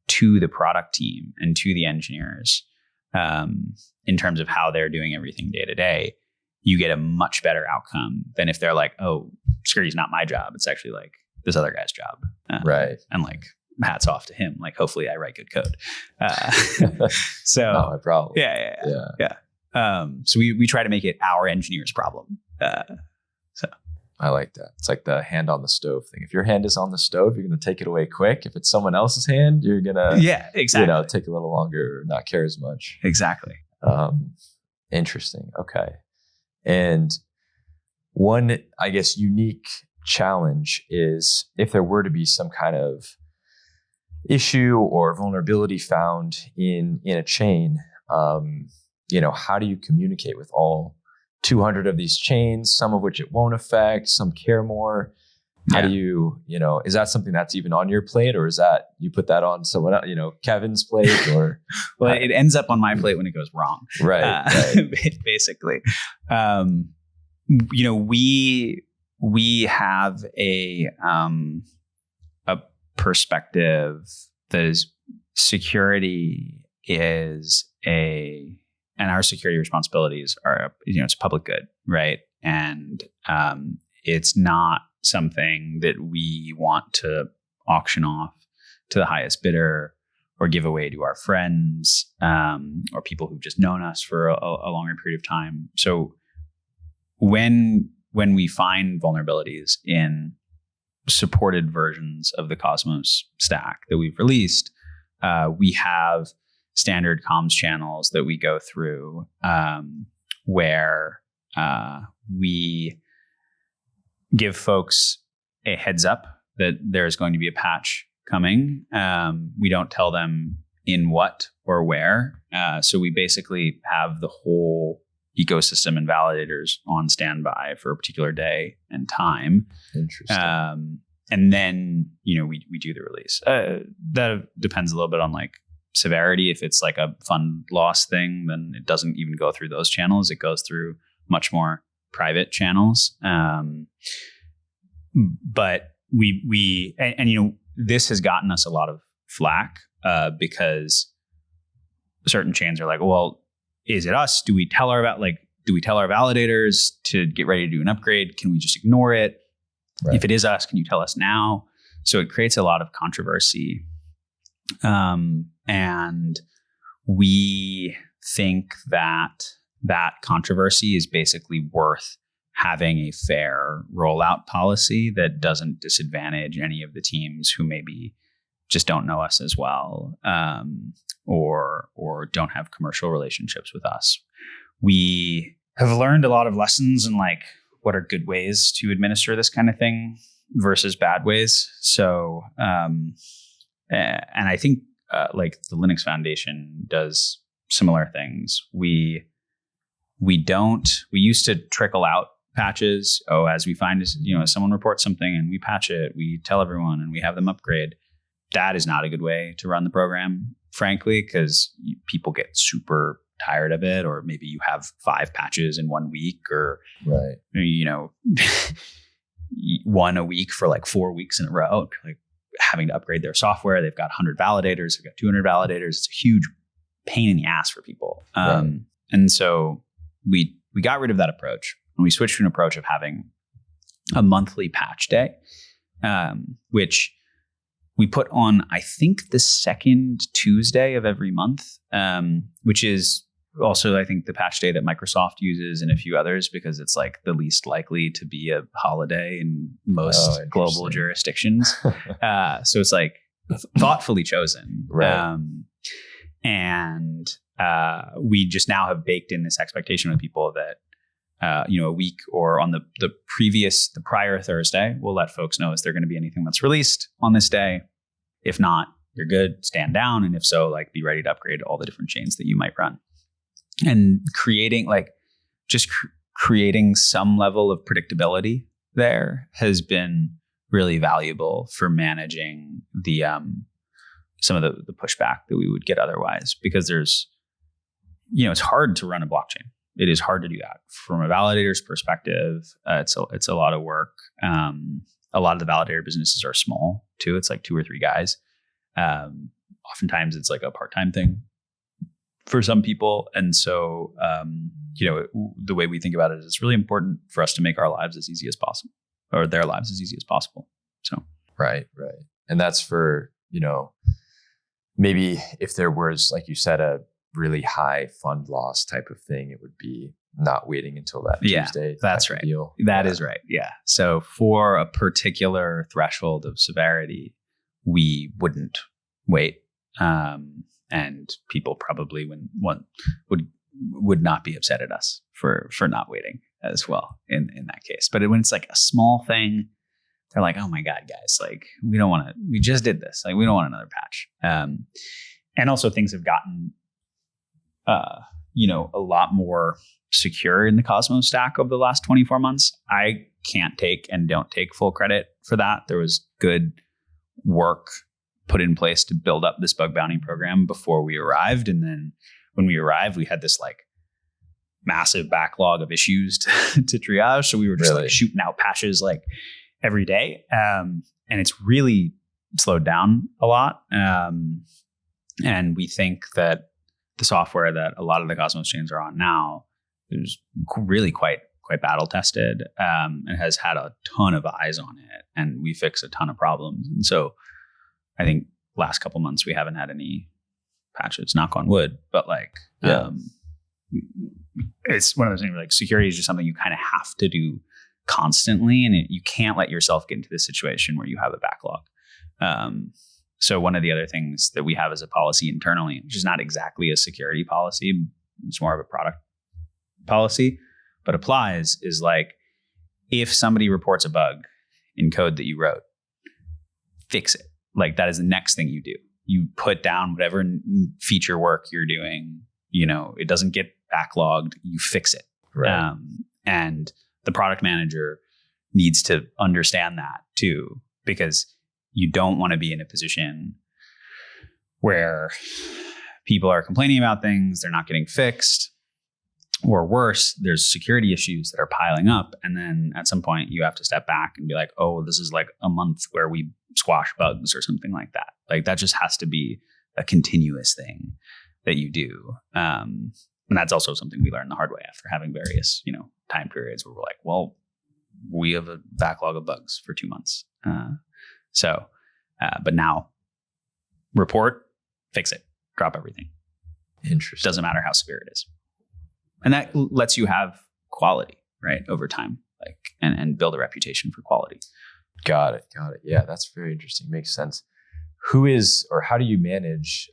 to the product team and to the engineers, in terms of how they're doing everything day to day, you get a much better outcome than if they're like, oh, security is not my job. It's actually like this other guy's job. Right. And like, hats off to him. Like, hopefully I write good code. So not my problem. Yeah. So we try to make it our engineer's problem. So I like that. It's like the hand on the stove thing. If your hand is on the stove, you're going to take it away quick. If it's someone else's hand, you're going to, exactly. Take a little longer, not care as much. Exactly. Interesting. Okay. And one, I guess, unique challenge is if there were to be some kind of issue or vulnerability found in a chain, how do you communicate with all 200 of these chains, some of which it won't affect, some care more? How do you, is that something that's even on your plate, or is that you put that on someone else, Kevin's plate, or? Well, it ends up on my plate when it goes wrong. Right. Basically. We have a perspective that is security is and our security responsibilities are, it's a public good, right? And It's not something that we want to auction off to the highest bidder or give away to our friends, or people who've just known us for a longer period of time. So when we find vulnerabilities in supported versions of the Cosmos stack that we've released, we have standard comms channels that we go through, where we give folks a heads up that there's going to be a patch coming. We don't tell them in what or where. So we basically have the whole ecosystem and validators on standby for a particular day and time. Interesting. And then, we do the release. That depends a little bit on like severity. If it's like a fund loss thing, then it doesn't even go through those channels. It goes through much more private channels. But we this has gotten us a lot of flack, because certain chains are like, well, is it us? Do we tell our validators to get ready to do an upgrade? Can we just ignore it? Right. If it is us, can you tell us now? So it creates a lot of controversy. And we think that controversy is basically worth having a fair rollout policy that doesn't disadvantage any of the teams who maybe just don't know us as well, or don't have commercial relationships with us. We have learned a lot of lessons in like what are good ways to administer this kind of thing versus bad ways. So, and I think like the Linux Foundation does similar things. We used to trickle out patches. As we find, someone reports something and we patch it, we tell everyone and we have them upgrade. That is not a good way to run the program, frankly, because people get super tired of it, or maybe you have 5 patches in 1 week, or right. One a week for like 4 weeks in a row, like having to upgrade their software. They've got 100 validators, they've got 200 validators. It's a huge pain in the ass for people. Right. And so we got rid of that approach, and we switched to an approach of having a monthly patch day, which we put on, I think, the second Tuesday of every month, which is also, I think, the patch day that Microsoft uses and a few others, because it's like the least likely to be a holiday in most global jurisdictions. So it's like thoughtfully chosen. Right. And we just now have baked in this expectation with people that, a week or on the prior Thursday, we'll let folks know is there going to be anything that's released on this day. If not, you're good, stand down. And if so, like, be ready to upgrade all the different chains that you might run. And creating creating some level of predictability there has been really valuable for managing the some of the pushback that we would get otherwise, because there's, it's hard to run a blockchain. It is hard to do that from a validator's perspective. It's a lot of work. A lot of the validator businesses are small too. It's like 2 or 3 guys. Oftentimes it's like a part-time thing for some people. And so, the way we think about it is it's really important for us to make our lives as easy as possible, or their lives as easy as possible. So, right. And that's for, maybe if there was, like you said, a really high fund loss type of thing, it would be not waiting until that Tuesday. That's right. Deal. That is right. Yeah. So for a particular threshold of severity, we wouldn't wait. And people probably would not be upset at us for not waiting as well in that case. But when it's like a small thing, they're like, oh my God, guys, like we just did this. Like, we don't want another patch. And also things have gotten, a lot more secure in the Cosmos stack over the last 24 months. I can't take and don't take full credit for that. There was good work put in place to build up this bug bounty program before we arrived. And then when we arrived, we had this like massive backlog of issues to triage. So we were just like shooting out patches like every day. And it's really slowed down a lot. And we think that the software that a lot of the Cosmos chains are on now is really quite quite battle tested, and has had a ton of eyes on it, and we fix a ton of problems. And so I think last couple months we haven't had any patches, knock on wood, but like, it's one of those things where like security is just something you kind of have to do constantly, and you can't let yourself get into this situation where you have a backlog. So one of the other things that we have as a policy internally, which is not exactly a security policy, it's more of a product policy, but applies, is like, if somebody reports a bug in code that you wrote, fix it. Like, that is the next thing you do. You put down whatever feature work you're doing, it doesn't get backlogged, you fix it. Right. And the product manager needs to understand that too, because you don't want to be in a position where people are complaining about things, they're not getting fixed, or worse, there's security issues that are piling up. And then at some point you have to step back and be like, oh, this is like a month where we squash bugs or something like that. Like, that just has to be a continuous thing that you do. And that's also something we learned the hard way after having various, time periods where we're like, well, we have a backlog of bugs for 2 months. But now report, fix it, drop everything. Interesting. Doesn't matter how severe it is. And that lets you have quality, right, over time, like, and build a reputation for quality. Got it. Yeah, that's very interesting. Makes sense. Who is, or how do you manage?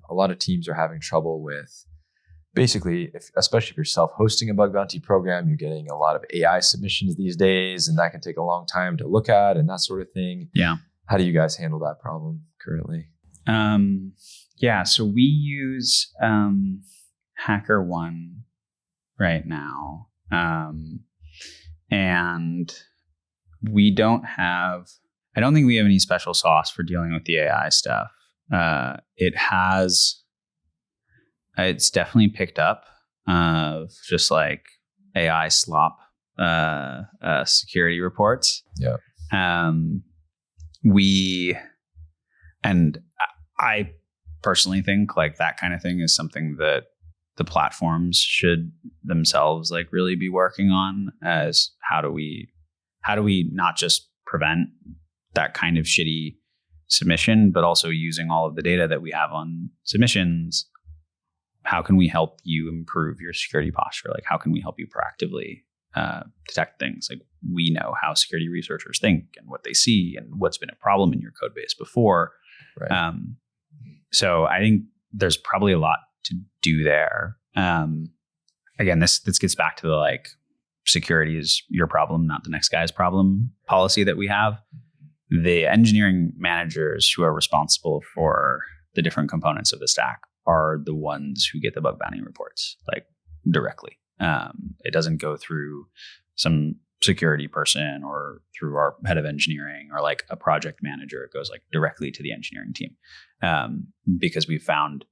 A lot of teams are having trouble with, basically, especially if you're self-hosting a bug bounty program, you're getting a lot of AI submissions these days, and that can take a long time to look at and that sort of thing. Yeah. How do you guys handle that problem currently? So we use HackerOne right now. And I don't think we have any special sauce for dealing with the AI stuff. It's definitely picked up of just like AI slop security reports. Yeah. I personally think like that kind of thing is something that the platforms should themselves like really be working on, as how do we not just prevent that kind of shitty submission, but also using all of the data that we have on submissions, how can we help you improve your security posture? Like, how can we help you proactively detect things? Like, we know how security researchers think and what they see and what's been a problem in your code base before. Right. So I think there's probably a lot to do there. Again, this gets back to the like, security is your problem, not the next guy's problem policy that we have. The engineering managers who are responsible for the different components of the stack are the ones who get the bug bounty reports, like, directly. It doesn't go through some security person or through our head of engineering or like a project manager. It goes like directly to the engineering team, because we found,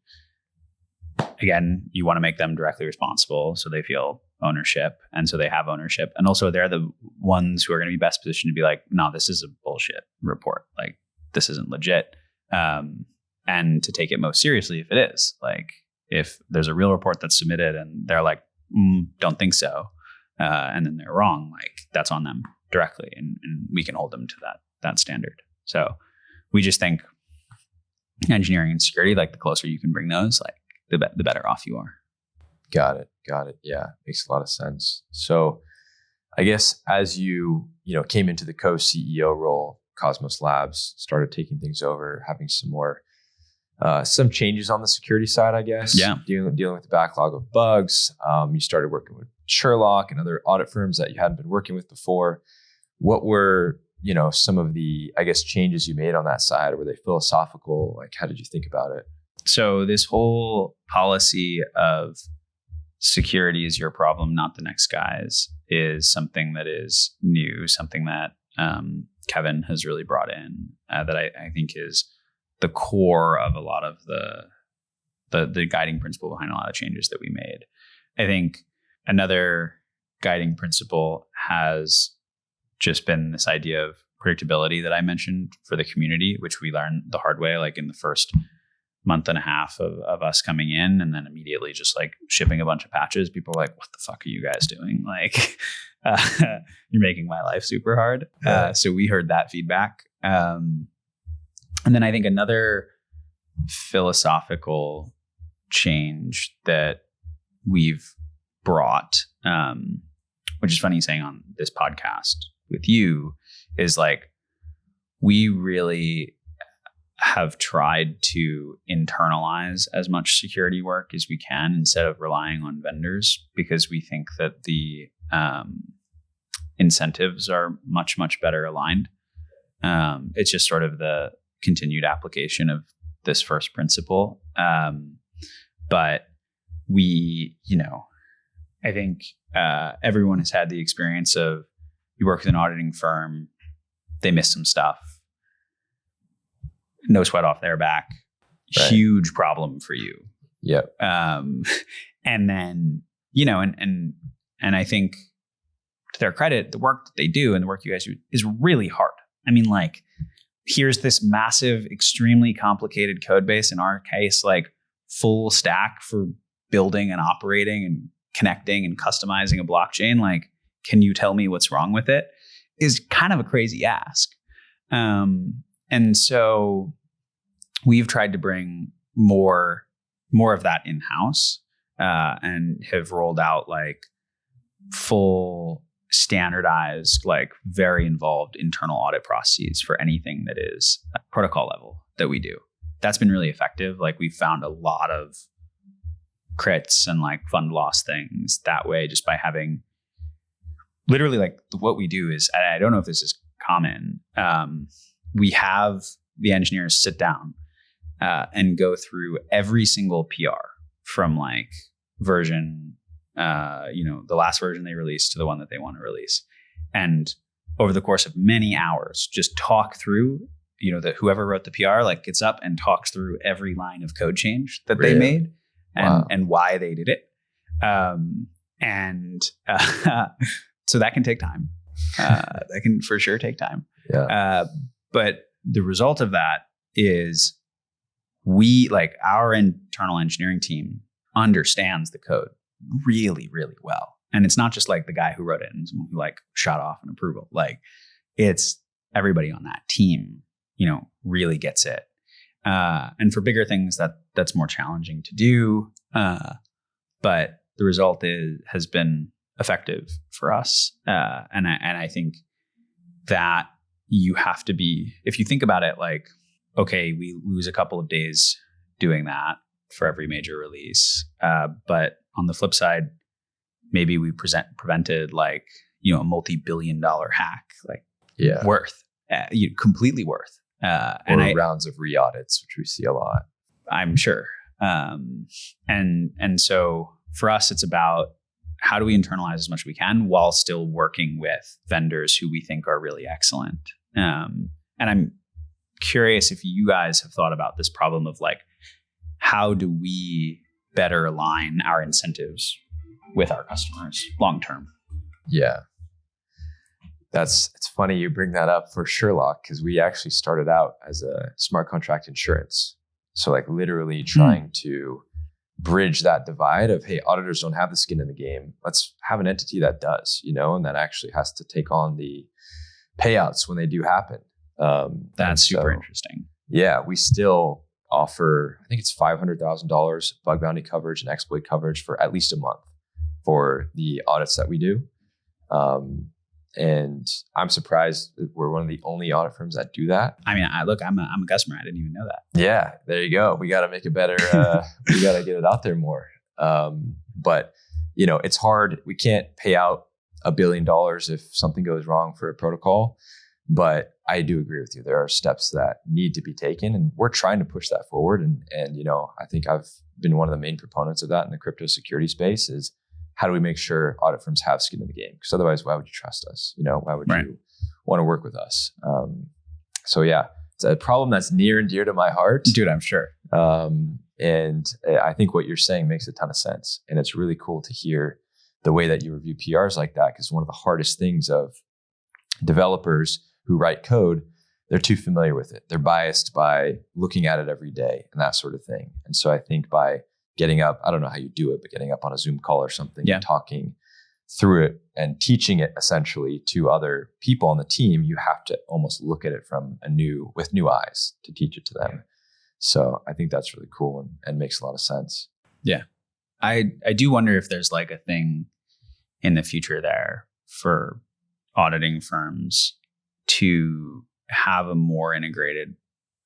again, you want to make them directly responsible so they feel ownership, and so they have ownership, and also they're the ones who are going to be best positioned to be like, no, this is a bullshit report, like, this isn't legit, and to take it most seriously if it is. Like, if there's a real report that's submitted and they're like, don't think so, and then they're wrong, like, that's on them directly, and we can hold them to that standard. So we just think engineering and security, like, the closer you can bring those, like, the better off you are. Got it. Yeah, makes a lot of sense. So I guess as you came into the co-CEO role, Cosmos Labs started taking things over, having some changes on the security side, I guess. Yeah. Dealing with the backlog of bugs. You started working with Sherlock and other audit firms that you hadn't been working with before. What were, some of the, I guess, changes you made on that side? Were they philosophical? Like, how did you think about it? So this whole policy of security is your problem, not the next guy's, is something that is new, something that Kevin has really brought in, that I think is the core of a lot of the guiding principle behind a lot of changes that we made. I think another guiding principle has just been this idea of predictability that I mentioned for the community, which we learned the hard way, like in the first month and a half of us coming in and then immediately just like shipping a bunch of patches, people were like, what the fuck are you guys doing? Like, you're making my life super hard. So we heard that feedback. And then I think another philosophical change that we've brought, which is funny saying on this podcast with you, is like, we really have tried to internalize as much security work as we can instead of relying on vendors, because we think that the incentives are much, much better aligned. It's just sort of the continued application of this first principle. But we, I think everyone has had the experience of, you work with an auditing firm, they miss some stuff, no sweat off their back, right. Huge problem for you. Yep. And then, and I think to their credit, the work that they do and the work you guys do is really hard. I mean, like, here's this massive, extremely complicated code base, in our case, like full stack for building and operating and connecting and customizing a blockchain. Like, can you tell me what's wrong with it? Is kind of a crazy ask. And so we've tried to bring more of that in-house, and have rolled out like full standardized, like very involved internal audit processes for anything that is protocol level that we do. That's been really effective. Like, we've found a lot of crits and like fund loss things that way, just by having literally, like, what we do is, I don't know if this is common. We have the engineers sit down and go through every single PR from like version, the last version they released to the one that they want to release. And over the course of many hours, just talk through, that whoever wrote the PR like gets up and talks through every line of code change that they made and why they did it. So that can take time. That can for sure take time. Yeah. But the result of that is our internal engineering team understands the code really, really well. And it's not just like the guy who wrote it and someone who like shot off an approval. Like, it's everybody on that team, really gets it. And for bigger things, that's more challenging to do. But the result has been effective for us. And I think that you have to be, if you think about it, like, okay, we lose a couple of days doing that for every major release. But on the flip side, maybe we prevented like, a multi-billion-dollar hack, like worth, completely worth. And rounds of re-audits, which we see a lot. I'm sure. And so for us, it's about, how do we internalize as much as we can while still working with vendors who we think are really excellent? And I'm curious if you guys have thought about this problem of like, how do we better align our incentives with our customers long term? Yeah. It's funny you bring that up for Sherlock, because we actually started out as a smart contract insurance. So like literally trying to bridge that divide of, hey, auditors don't have the skin in the game. Let's have an entity that does, and that actually has to take on the payouts when they do happen. That's super interesting. Yeah, we still offer, I think it's $500,000 bug bounty coverage and exploit coverage for at least a month for the audits that we do. And I'm surprised that we're one of the only audit firms that do that. I mean, I'm a customer. I didn't even know that. Yeah, there you go. We got to make it better. We got to get it out there more. But it's hard. We can't pay out $1 billion if something goes wrong for a protocol. But I do agree with you. There are steps that need to be taken, and we're trying to push that forward. And I think I've been one of the main proponents of that in the crypto security space is, how do we make sure audit firms have skin in the game? Because otherwise, why would you trust us? Why would you want to work with us? So yeah, it's a problem that's near and dear to my heart. Dude, I'm sure. And I think what you're saying makes a ton of sense. And it's really cool to hear the way that you review PRs like that, because one of the hardest things of developers who write code they're too familiar with it. They're biased by looking at it every day and that sort of thing. And so I think by getting up, I don't know how you do it, but getting up on a Zoom call or something, and talking through it and teaching it essentially to other people on the team, you have to almost look at it with new eyes to teach it to them. So I think that's really cool and makes a lot of sense. Yeah. I do wonder if there's like a thing in the future there for auditing firms to have a more integrated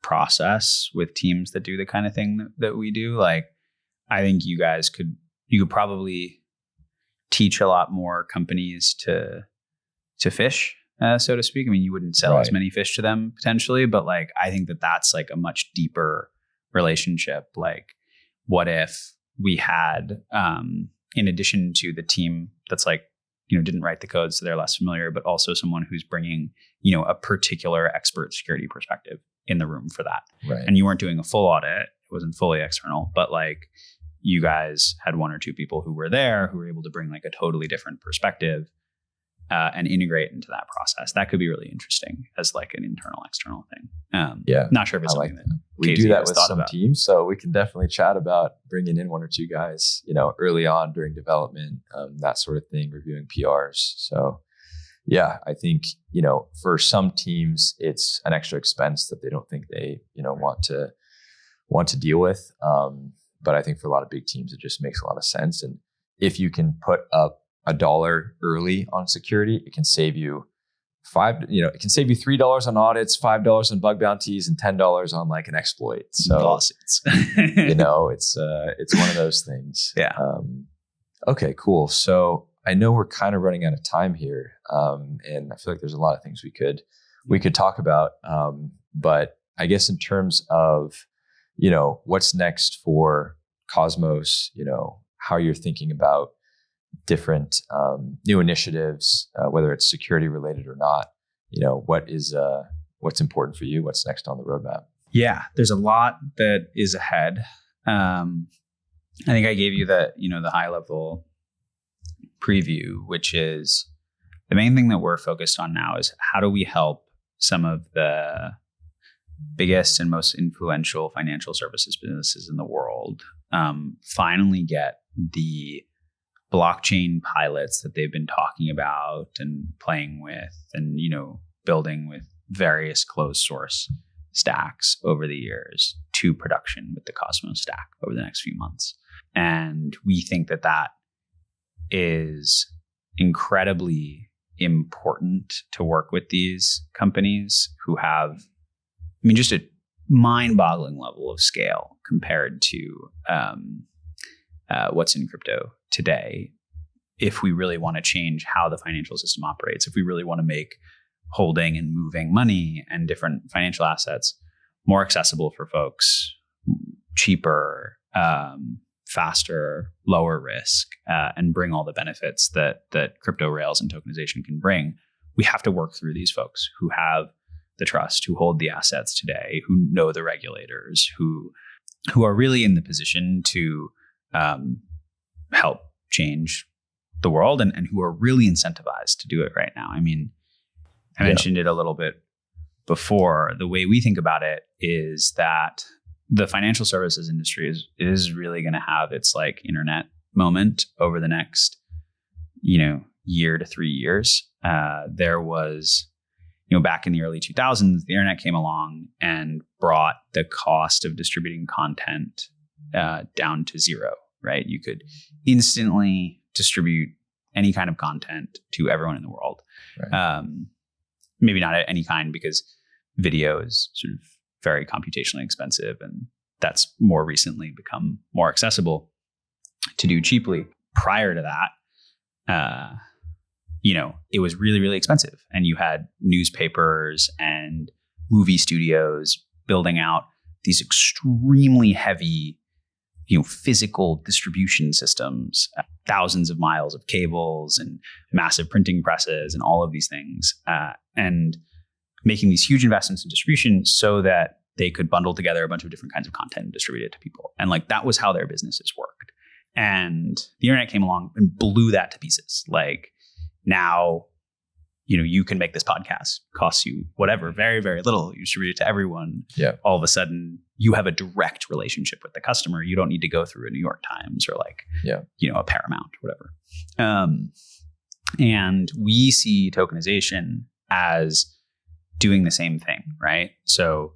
process with teams that do the kind of thing that we do. Like, I think you could probably teach a lot more companies to fish, so to speak. I mean, you wouldn't sell as many fish to them potentially, but like, I think that's like a much deeper relationship. Like, what if we had, in addition to the team that's like, didn't write the code, so they're less familiar, but also someone who's bringing, a particular expert security perspective in the room for that. Right. And you weren't doing a full audit. It wasn't fully external, but like, you guys had one or two people who were there who were able to bring like a totally different perspective and integrate into that process. That could be really interesting as like an internal external thing. Not sure if it's something that we do that with some teams, so we can definitely chat about bringing in one or two guys, early on during development, that sort of thing, reviewing PRs. So yeah, I think, for some teams, it's an extra expense that they don't think they, want to deal with. But I think for a lot of big teams, it just makes a lot of sense. And if you can put up $1 early on security, it can save you $3 on audits, $5 on bug bounties, and $10 on like an exploit. So lawsuits. It's one of those things. Yeah. Okay, cool. So I know we're kind of running out of time here, and I feel like there's a lot of things we could talk about. But I guess in terms of what's next for Cosmos, how you're thinking about different new initiatives, whether it's security related or not, what's important for you, what's next on the roadmap? Yeah, there's a lot that is ahead. I think I gave you the high level preview, which is the main thing that we're focused on now is how do we help some of the biggest and most influential financial services businesses in the world finally get the blockchain pilots that they've been talking about and playing with and building with various closed source stacks over the years to production with the Cosmos stack over the next few months. And we think that is incredibly important to work with these companies who have, just a mind-boggling level of scale compared to what's in crypto today. If we really want to change how the financial system operates, if we really want to make holding and moving money and different financial assets more accessible for folks, cheaper, faster, lower risk, and bring all the benefits that crypto rails and tokenization can bring, we have to work through these folks who have the trust, who hold the assets today, who know the regulators, who are really in the position to help change the world and who are really incentivized to do it right now. I mentioned it a little bit before. The way we think about it is that the financial services industry is really going to have its like internet moment over the next, year to 3 years. There was, back in the early 2000s, the internet came along and brought the cost of distributing content down to zero, right? You could instantly distribute any kind of content to everyone in the world. Right. Maybe not any kind, because video is sort of very computationally expensive, and that's more recently become more accessible to do cheaply. Prior to that, it was really, really expensive. And you had newspapers and movie studios building out these extremely heavy, physical distribution systems, thousands of miles of cables and massive printing presses and all of these things, and making these huge investments in distribution so that they could bundle together a bunch of different kinds of content and distribute it to people. And like, that was how their businesses worked. And the internet came along and blew that to pieces. Like, now, you can make this podcast, costs you whatever, very, very little. You distribute it to everyone. Yeah. All of a sudden, you have a direct relationship with the customer. You don't need to go through a New York Times or a Paramount, whatever. And we see tokenization as doing the same thing, right? So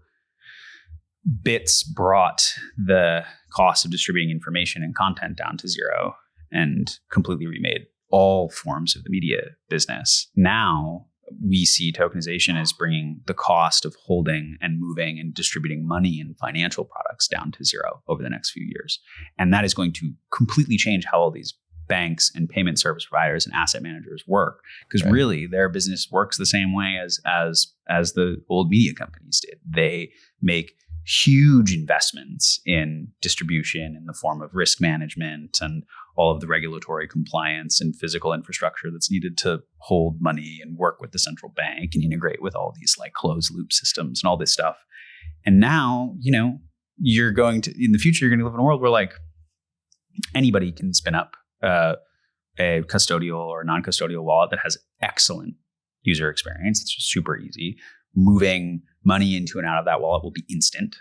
Bits brought the cost of distributing information and content down to zero and completely remade all forms of the media business. Now we see tokenization as bringing the cost of holding and moving and distributing money and financial products down to zero over the next few years. And that is going to completely change how all these banks and payment service providers and asset managers work, because really their business works the same way as the old media companies did. They make huge investments in distribution in the form of risk management and all of the regulatory compliance and physical infrastructure that's needed to hold money and work with the central bank and integrate with all these like closed loop systems and all this stuff. And now, in the future, you're going to live in a world where like anybody can spin up a custodial or non-custodial wallet that has excellent user experience. It's just super easy. Moving money into and out of that wallet will be instant.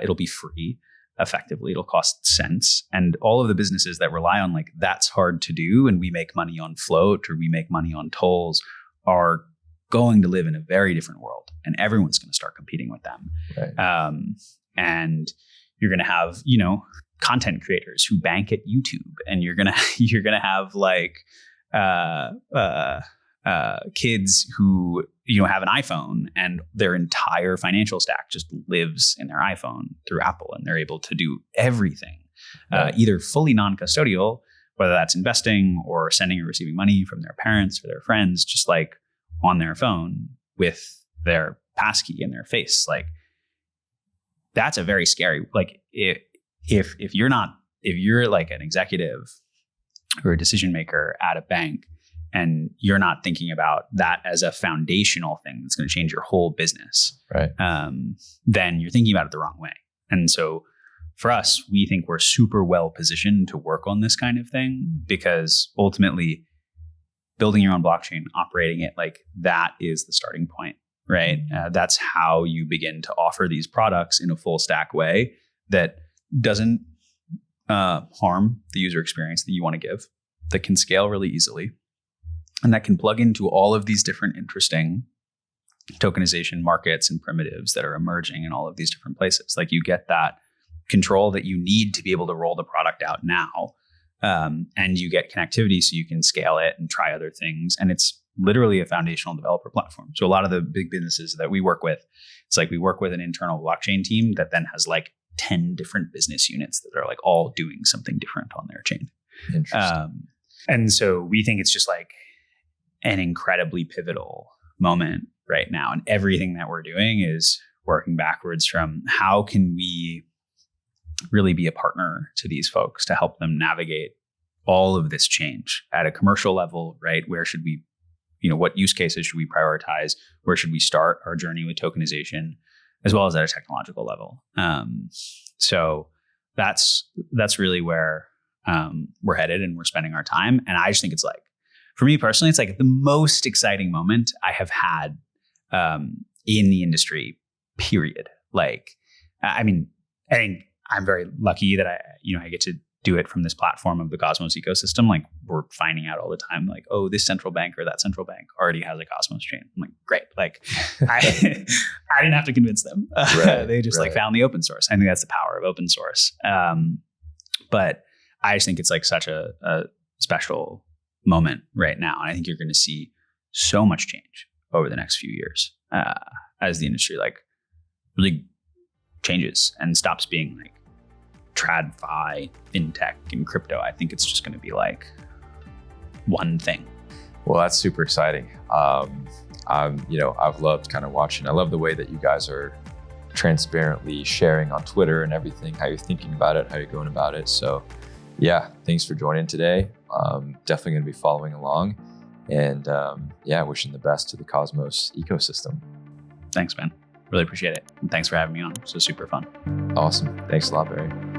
It'll be free. Effectively, it'll cost cents. And all of the businesses that rely on like that's hard to do, and we make money on float or we make money on tolls, are going to live in a very different world, and everyone's going to start competing with them. Right. And you're going to have content creators who bank at YouTube, and you're gonna have like kids who have an iPhone and their entire financial stack just lives in their iPhone through Apple, and they're able to do everything, either fully non-custodial, whether that's investing or sending or receiving money from their parents or their friends, just like on their phone with their passkey in their face. Like that's a very scary, like if you're like an executive or a decision maker at a bank, and you're not thinking about that as a foundational thing that's going to change your whole business, right? Then you're thinking about it the wrong way. And so for us, we think we're super well positioned to work on this kind of thing, because ultimately building your own blockchain, operating it, like that is the starting point, right? That's how you begin to offer these products in a full stack way that doesn't harm the user experience that you want to give, that can scale really easily, and that can plug into all of these different interesting tokenization markets and primitives that are emerging in all of these different places. Like you get that control that you need to be able to roll the product out now. And you get connectivity so you can scale it and try other things. And it's literally a foundational developer platform. So a lot of the big businesses that we work with, it's like we work with an internal blockchain team that then has like 10 different business units that are like all doing something different on their chain. Interesting. And so we think it's just like an incredibly pivotal moment right now. And everything that we're doing is working backwards from how can we really be a partner to these folks to help them navigate all of this change at a commercial level, right? Where should we, what use cases should we prioritize? Where should we start our journey with tokenization, as well as at a technological level? So that's really where we're headed, and we're spending our time. And I just think it's like, for me personally, it's like the most exciting moment I have had in the industry, period. Like, I think I'm very lucky that I get to do it from this platform of the Cosmos ecosystem. Like we're finding out all the time, like, oh, this central bank or that central bank already has a Cosmos chain. I'm like, great. Like I didn't have to convince them. They just like found the open source. I think that's the power of open source. But I just think it's like such a special moment right now. And I think you're going to see so much change over the next few years as the industry like really changes and stops being like TradFi, fintech, and crypto. I think it's just going to be like one thing. Well, that's super exciting. I've loved kind of watching. I love the way that you guys are transparently sharing on Twitter and everything, how you're thinking about it, how you're going about it. So yeah, thanks for joining today. Definitely going to be following along, and wishing the best to the Cosmos ecosystem. Thanks, Ben. Really appreciate it. And thanks for having me on. So super fun. Awesome. Thanks a lot, Barry.